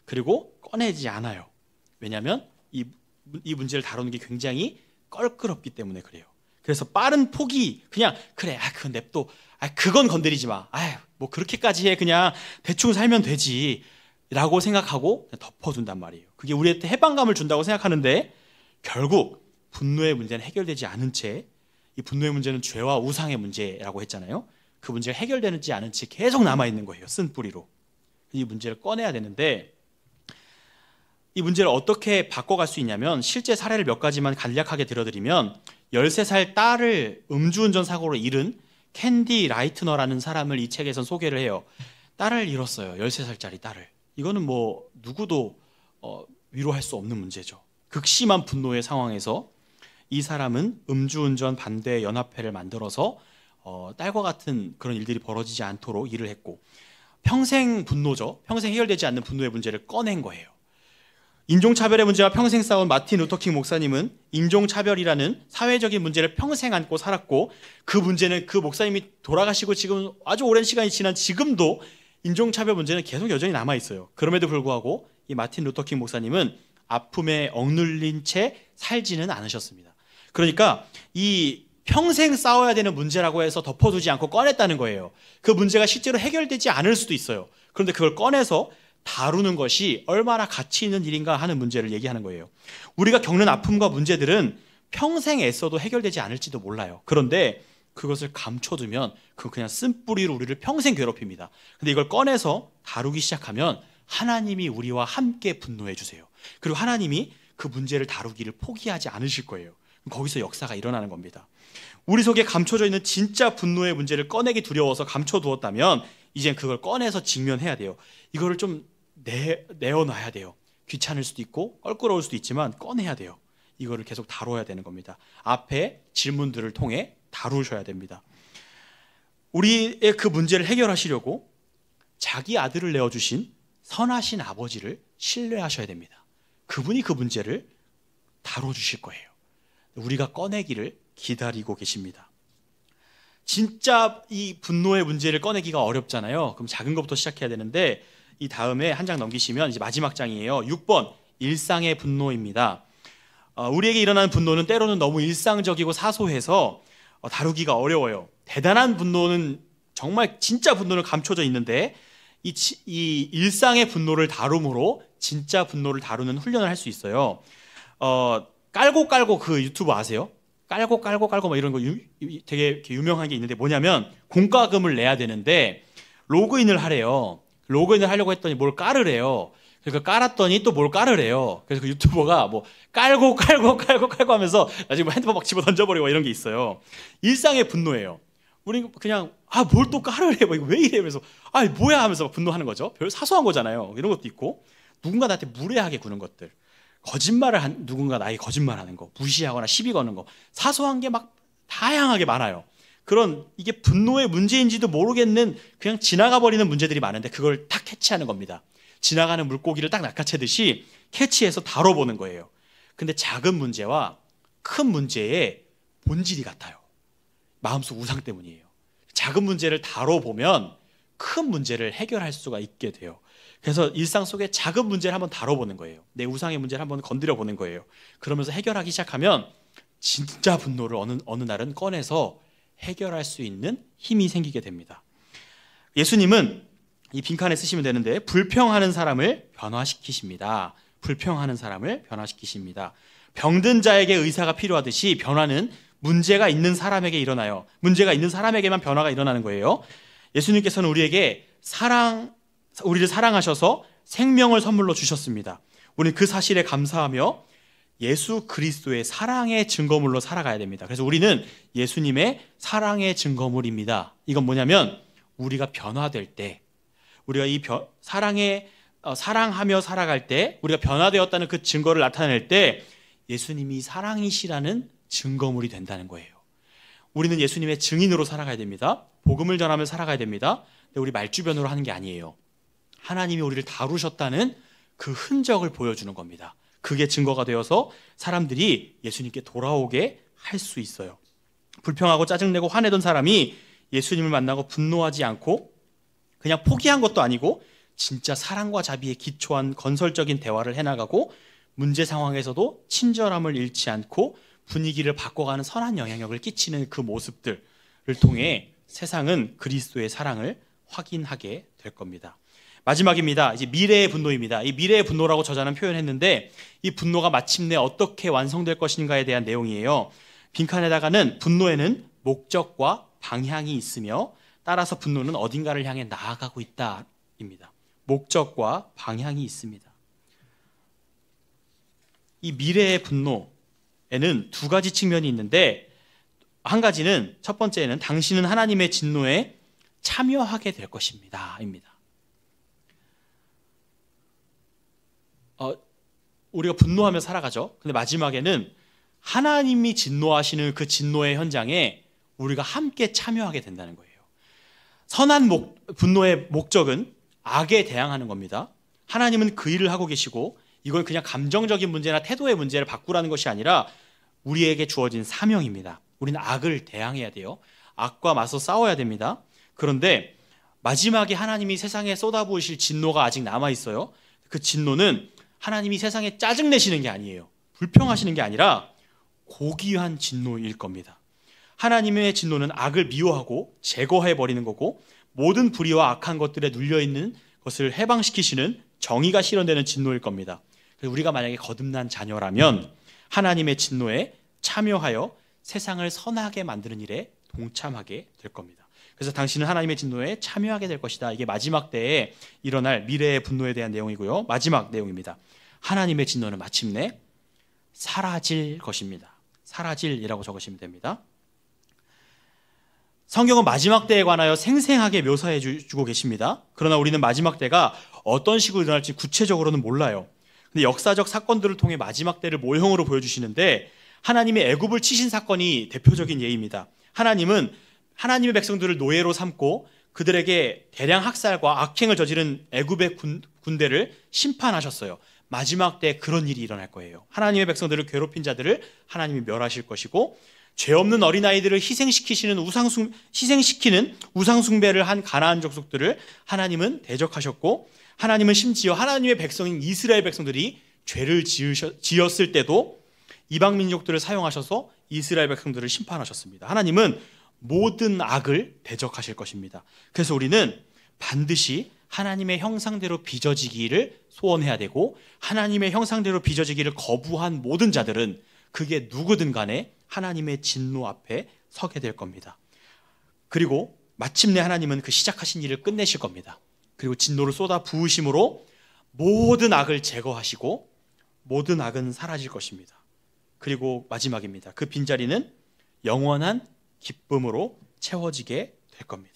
그리고 꺼내지 않아요. 왜냐하면 이 문제를 다루는 게 굉장히 껄끄럽기 때문에 그래요. 그래서 빠른 포기, 그냥 그래, 그건 냅둬, 그건 건드리지 마, 뭐 그렇게까지 해, 그냥 대충 살면 되지 라고 생각하고 덮어둔단 말이에요. 그게 우리한테 해방감을 준다고 생각하는데 결국 분노의 문제는 해결되지 않은 채, 이 분노의 문제는 죄와 우상의 문제라고 했잖아요. 그 문제가 해결되지 않은 채 계속 남아있는 거예요. 쓴 뿌리로. 이 문제를 꺼내야 되는데, 이 문제를 어떻게 바꿔갈 수 있냐면, 실제 사례를 몇 가지만 간략하게 들어드리면 13살 딸을 음주운전 사고로 잃은 캔디 라이트너라는 사람을 이 책에선 소개를 해요. 딸을 잃었어요. 13살짜리 딸을. 이거는 뭐 누구도 위로할 수 없는 문제죠. 극심한 분노의 상황에서 이 사람은 음주운전 반대 연합회를 만들어서 딸과 같은 그런 일들이 벌어지지 않도록 일을 했고, 평생 분노죠. 평생 해결되지 않는 분노의 문제를 꺼낸 거예요. 인종차별의 문제와 평생 싸운 마틴 루터킹 목사님은 인종차별이라는 사회적인 문제를 평생 안고 살았고, 그 문제는 그 목사님이 돌아가시고 지금 아주 오랜 시간이 지난 지금도 인종차별 문제는 계속 여전히 남아있어요. 그럼에도 불구하고 이 마틴 루터킹 목사님은 아픔에 억눌린 채 살지는 않으셨습니다. 그러니까 이 평생 싸워야 되는 문제라고 해서 덮어두지 않고 꺼냈다는 거예요. 그 문제가 실제로 해결되지 않을 수도 있어요. 그런데 그걸 꺼내서 다루는 것이 얼마나 가치 있는 일인가 하는 문제를 얘기하는 거예요. 우리가 겪는 아픔과 문제들은 평생 애써도 해결되지 않을지도 몰라요. 그런데 그것을 감춰두면 그건 그냥 쓴뿌리로 우리를 평생 괴롭힙니다. 근데 이걸 꺼내서 다루기 시작하면 하나님이 우리와 함께 분노해 주세요. 그리고 하나님이 그 문제를 다루기를 포기하지 않으실 거예요. 거기서 역사가 일어나는 겁니다. 우리 속에 감춰져 있는 진짜 분노의 문제를 꺼내기 두려워서 감춰두었다면 이젠 그걸 꺼내서 직면해야 돼요. 이거를 좀 내어놔야 돼요. 귀찮을 수도 있고 껄끄러울 수도 있지만 꺼내야 돼요. 이거를 계속 다뤄야 되는 겁니다. 앞에 질문들을 통해 다루셔야 됩니다. 우리의 그 문제를 해결하시려고 자기 아들을 내어주신 선하신 아버지를 신뢰하셔야 됩니다. 그분이 그 문제를 다뤄주실 거예요. 우리가 꺼내기를 기다리고 계십니다. 진짜 이 분노의 문제를 꺼내기가 어렵잖아요. 그럼 작은 것부터 시작해야 되는데, 이 다음에 한 장 넘기시면 이제 마지막 장이에요. 6번, 일상의 분노입니다. 우리에게 일어나는 분노는 때로는 너무 일상적이고 사소해서 다루기가 어려워요. 대단한 분노는 정말 진짜 분노는 감춰져 있는데, 이 일상의 분노를 다룸으로 진짜 분노를 다루는 훈련을 할 수 있어요. 깔고 그 유튜브 아세요? 깔고 뭐 이런 거 되게 이렇게 유명한 게 있는데, 뭐냐면 공과금을 내야 되는데 로그인을 하래요. 로그인을 하려고 했더니 뭘 깔으래요. 그러니까 깔았더니 또 뭘 깔으래요. 그래서 그 유튜버가 뭐 깔고 하면서 나중에 뭐 핸드폰 막 집어 던져버리고 이런 게 있어요. 일상의 분노예요. 우리 그냥 뭘 또 깔으래, 뭐 이거 왜 이래, 그래서 뭐야 하면서 분노하는 거죠. 별 사소한 거잖아요. 이런 것도 있고, 누군가 나한테 무례하게 구는 것들, 누군가 나에게 거짓말하는 거, 무시하거나 시비 거는 거, 사소한 게 막 다양하게 많아요. 이게 분노의 문제인지도 모르겠는 그냥 지나가 버리는 문제들이 많은데, 그걸 딱 캐치하는 겁니다. 지나가는 물고기를 딱 낚아채듯이 캐치해서 다뤄보는 거예요. 근데 작은 문제와 큰 문제의 본질이 같아요. 마음속 우상 때문이에요. 작은 문제를 다뤄보면 큰 문제를 해결할 수가 있게 돼요. 그래서 일상 속에 작은 문제를 한번 다뤄보는 거예요. 내 우상의 문제를 한번 건드려 보는 거예요. 그러면서 해결하기 시작하면 진짜 분노를 어느 날은 꺼내서 해결할 수 있는 힘이 생기게 됩니다. 예수님은 이 빈칸에 쓰시면 되는데, 불평하는 사람을 변화시키십니다. 불평하는 사람을 변화시키십니다. 병든 자에게 의사가 필요하듯이 변화는 문제가 있는 사람에게 일어나요. 문제가 있는 사람에게만 변화가 일어나는 거예요. 예수님께서는 우리를 사랑하셔서 생명을 선물로 주셨습니다. 우리는 그 사실에 감사하며 예수 그리스도의 사랑의 증거물로 살아가야 됩니다. 그래서 우리는 예수님의 사랑의 증거물입니다. 이건 뭐냐면, 우리가 변화될 때, 우리가 이 사랑하며 살아갈 때, 우리가 변화되었다는 그 증거를 나타낼 때 예수님이 사랑이시라는 증거물이 된다는 거예요. 우리는 예수님의 증인으로 살아가야 됩니다. 복음을 전하며 살아가야 됩니다. 근데 우리 말주변으로 하는 게 아니에요. 하나님이 우리를 다루셨다는 그 흔적을 보여주는 겁니다. 그게 증거가 되어서 사람들이 예수님께 돌아오게 할 수 있어요. 불평하고 짜증내고 화내던 사람이 예수님을 만나고 분노하지 않고 그냥 포기한 것도 아니고 진짜 사랑과 자비에 기초한 건설적인 대화를 해나가고 문제 상황에서도 친절함을 잃지 않고 분위기를 바꿔가는 선한 영향력을 끼치는 그 모습들을 통해 세상은 그리스도의 사랑을 확인하게 될 겁니다. 마지막입니다. 이제 미래의 분노입니다. 이 미래의 분노라고 저자는 표현했는데 이 분노가 마침내 어떻게 완성될 것인가에 대한 내용이에요. 빈칸에다가는 분노에는 목적과 방향이 있으며 따라서 분노는 어딘가를 향해 나아가고 있다입니다. 목적과 방향이 있습니다. 이 미래의 분노에는 두 가지 측면이 있는데 한 가지는 첫 번째는 당신은 하나님의 진노에 참여하게 될 것입니다. 입니다. 우리가 분노하며 살아가죠. 근데 마지막에는 하나님이 진노하시는 그 진노의 현장에 우리가 함께 참여하게 된다는 거예요. 선한 분노의 목적은 악에 대항하는 겁니다. 하나님은 그 일을 하고 계시고 이건 그냥 감정적인 문제나 태도의 문제를 바꾸라는 것이 아니라 우리에게 주어진 사명입니다. 우리는 악을 대항해야 돼요. 악과 맞서 싸워야 됩니다. 그런데 마지막에 하나님이 세상에 쏟아부으실 진노가 아직 남아있어요. 그 진노는 하나님이 세상에 짜증내시는 게 아니에요. 불평하시는 게 아니라 고귀한 진노일 겁니다. 하나님의 진노는 악을 미워하고 제거해버리는 거고 모든 불의와 악한 것들에 눌려있는 것을 해방시키시는 정의가 실현되는 진노일 겁니다. 그래서 우리가 만약에 거듭난 자녀라면 하나님의 진노에 참여하여 세상을 선하게 만드는 일에 동참하게 될 겁니다. 그래서 당신은 하나님의 진노에 참여하게 될 것이다. 이게 마지막 때에 일어날 미래의 분노에 대한 내용이고요. 마지막 내용입니다. 하나님의 진노는 마침내 사라질 것입니다. 사라질이라고 적으시면 됩니다. 성경은 마지막 때에 관하여 생생하게 묘사해 주고 계십니다. 그러나 우리는 마지막 때가 어떤 식으로 일어날지 구체적으로는 몰라요. 근데 역사적 사건들을 통해 마지막 때를 모형으로 보여주시는데 하나님의 애굽을 치신 사건이 대표적인 예입니다. 하나님은 하나님의 백성들을 노예로 삼고 그들에게 대량 학살과 악행을 저지른 애굽의 군대를 심판하셨어요. 마지막 때 그런 일이 일어날 거예요. 하나님의 백성들을 괴롭힌 자들을 하나님이 멸하실 것이고 죄 없는 어린아이들을 희생시키는 우상숭배를 한 가나안 족속들을 하나님은 대적하셨고 하나님은 심지어 하나님의 백성인 이스라엘 백성들이 죄를 지었을 때도 이방 민족들을 사용하셔서 이스라엘 백성들을 심판하셨습니다. 하나님은 모든 악을 대적하실 것입니다. 그래서 우리는 반드시 하나님의 형상대로 빚어지기를 소원해야 되고 하나님의 형상대로 빚어지기를 거부한 모든 자들은 그게 누구든 간에 하나님의 진노 앞에 서게 될 겁니다. 그리고 마침내 하나님은 그 시작하신 일을 끝내실 겁니다. 그리고 진노를 쏟아 부으심으로 모든 악을 제거하시고 모든 악은 사라질 것입니다. 그리고 마지막입니다. 그 빈자리는 영원한 기쁨으로 채워지게 될 겁니다.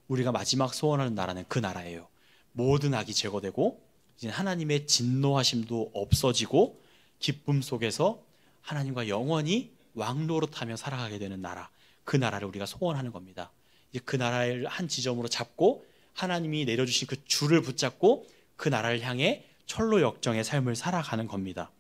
우리가 마지막 소원하는 나라는 그 나라예요. 모든 악이 제거되고 이제 하나님의 진노하심도 없어지고 기쁨 속에서 하나님과 영원히 왕노릇하며 살아가게 되는 나라, 그 나라를 우리가 소원하는 겁니다. 이제 그 나라를 한 지점으로 잡고 하나님이 내려주신 그 줄을 붙잡고 그 나라를 향해 철로 역정의 삶을 살아가는 겁니다.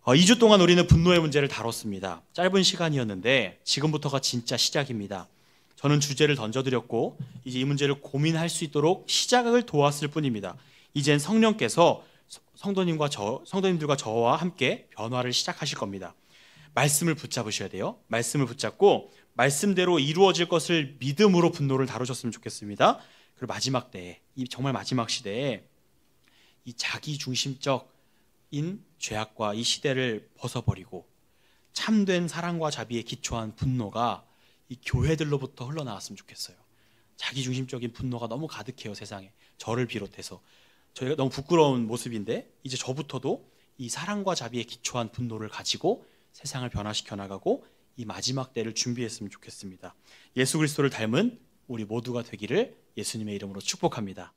2주 동안 우리는 분노의 문제를 다뤘습니다. 짧은 시간이었는데 지금부터가 진짜 시작입니다. 저는 주제를 던져드렸고 이제 이 문제를 고민할 수 있도록 시작을 도왔을 뿐입니다. 이젠 성령께서 성도님들과 저와 함께 변화를 시작하실 겁니다. 말씀을 붙잡으셔야 돼요. 말씀을 붙잡고 말씀대로 이루어질 것을 믿음으로 분노를 다루셨으면 좋겠습니다. 그리고 마지막 때에, 이 정말 마지막 시대에 이 자기 중심적인 죄악과 이 시대를 벗어버리고 참된 사랑과 자비에 기초한 분노가 이 교회들로부터 흘러나왔으면 좋겠어요. 자기중심적인 분노가 너무 가득해요, 세상에. 저를 비롯해서. 저희가 너무 부끄러운 모습인데 이제 저부터도 이 사랑과 자비에 기초한 분노를 가지고 세상을 변화시켜 나가고 이 마지막 때를 준비했으면 좋겠습니다. 예수 그리스도를 닮은 우리 모두가 되기를 예수님의 이름으로 축복합니다.